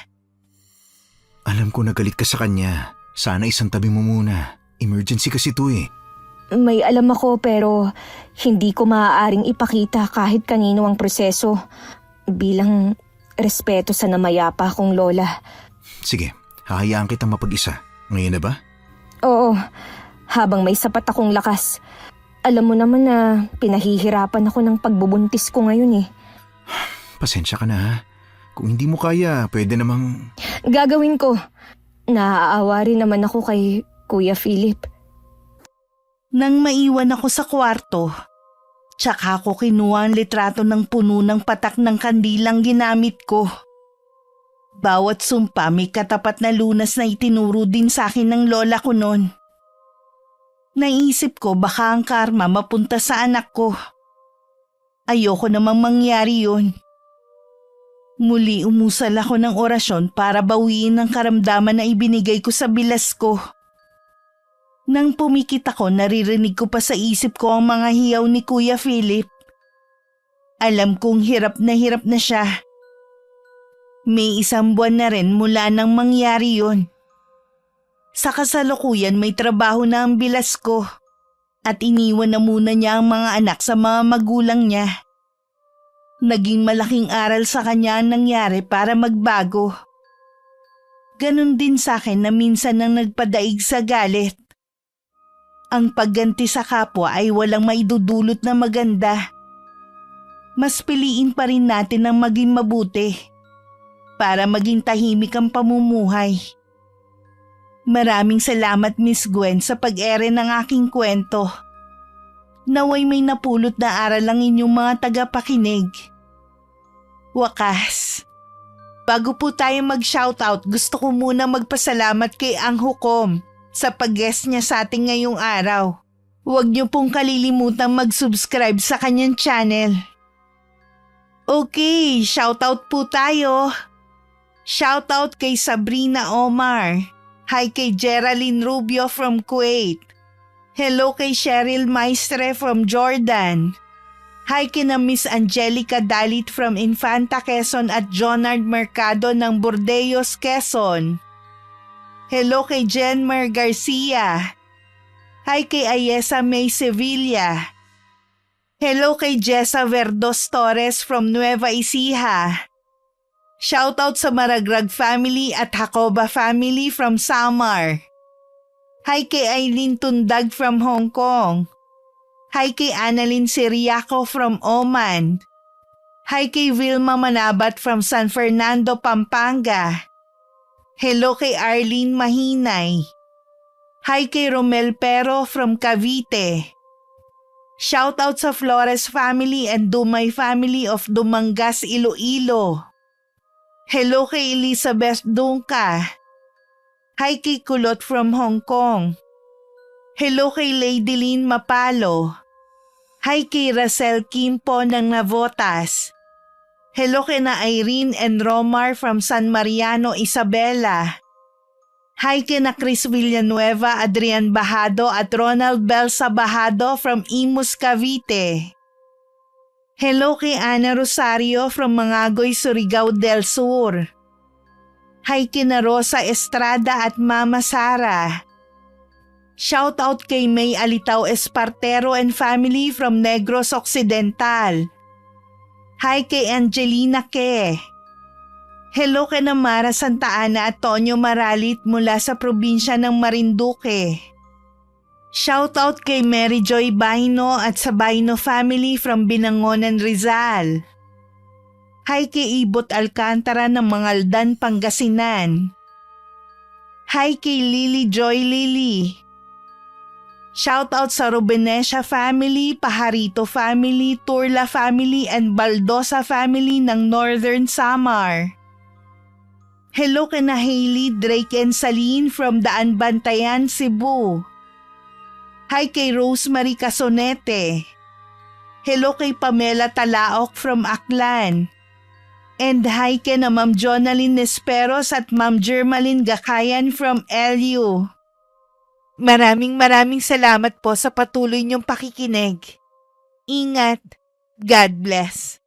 Alam ko na galit ka sa kanya. Sana isang tabi mo muna. Emergency kasi to eh.
May alam ako pero hindi ko maaaring ipakita kahit kanino ang proseso bilang respeto sa namayapa kong lola.
Sige, hahayaan kitang mapag-isa. Ngayon na ba?
Oo, habang may sapat akong lakas. Alam mo naman na pinahihirapan ako ng pagbubuntis ko ngayon eh.
Pasensya ka na ha. Kung hindi mo kaya, pwede namang...
Gagawin ko. Naaawa rin naman ako kay Kuya Philip.
Nang maiwan ako sa kwarto, tsaka ako kinuha ang litrato ng puno ng patak ng kandilang ginamit ko. Bawat sumpa may katapat na lunas na itinuro din sa akin ng lola ko noon. Naisip ko baka ang karma mapunta sa anak ko. Ayoko namang mangyari yun. Muli umusal ako ng orasyon para bawiin ang karamdaman na ibinigay ko sa bilas ko. Nang pumikit ako, naririnig ko pa sa isip ko ang mga hiyaw ni Kuya Philip. Alam kong hirap na siya. May 1 buwan na rin mula nang mangyari yun. Sa kasalukuyan may trabaho na ang bilas ko at iniwan na muna niya ang mga anak sa mga magulang niya. Naging malaking aral sa kanya ang nangyari para magbago. Ganon din sa akin na minsan nang nagpadaig sa galit. Ang pagganti sa kapwa ay walang maidudulot na maganda. Mas piliin pa rin natin ang maging mabuti para maging tahimik ang pamumuhay. Maraming salamat Miss Gwen sa pag-ere ng aking kwento. Naway may napulot na aral ang inyong mga tagapakinig. Wakas. Bago po tayo mag-shoutout, gusto ko muna magpasalamat kay Ang Hukom sa pag-guest niya sa ating ngayong araw. Huwag niyo pong kalilimutang mag-subscribe sa kanyang channel. Okay, shoutout po tayo. Shoutout kay Sabrina Omar. Hi kay Geraldine Rubio from Kuwait. Hello kay Cheryl Maestre from Jordan. Hi kina Miss Angelica Dalit from Infanta Quezon at Jonard Mercado ng Burdeos, Quezon. Hello kay Jenmer Garcia. Hi kay Ayesa May Sevilla. Hello kay Jessa Verdos Torres from Nueva Ecija. Shoutout sa Maragrag family at Hakoba family from Samar. Hi kay Aileen Tundag from Hong Kong. Hi kay Annalyn Siriaco from Oman. Hi kay Vilma Manabat from San Fernando, Pampanga. Hello kay Arlene Mahinay. Hi kay Romel Pero from Cavite. Shoutout sa Flores family and Dumay family of Dumangas, Iloilo. Hello kay Elizabeth Dunca. Hi kay Kulot from Hong Kong. Hello kay Lady Lynn Mapalo. Hi kay Racel Kimpo ng Navotas. Hello kay na Irene and Romar from San Mariano, Isabela. Hi kay na Chris Villanueva, Adrian Bahado at Ronald Belsa Bahado from Imus, Cavite. Hello kay Ana Rosario from Mangagoy, Surigao del Sur. Hi kay na Rosa Estrada at Mama Sara. Shoutout kay May Alitaw Espartero and family from Negros Occidental. Hi kay Angelina Ke. Hello kay na Mara Santa Ana at Tonyo Maralit mula sa probinsya ng Marinduque. Shoutout kay Mary Joy Baino at sa Baino family from Binangonan, Rizal. Hi kay Ibot Alcantara ng Mangaldan, Pangasinan. Hi kay Lily Joy Lily. Shoutout sa Rubenesha family, Pajarito family, Turla family, and Baldosa family ng Northern Samar. Hello kay na Hailey, Drake, and Saline from Daan Bantayan, Cebu. Hi kay Rosemary Casonete. Hello kay Pamela Talaok from Aklan. And hi kay na Ma'am Jonaline Nesperos at Ma'am Germaline Gakayan from LU. Maraming salamat po sa patuloy niyong pakikinig. Ingat. God bless.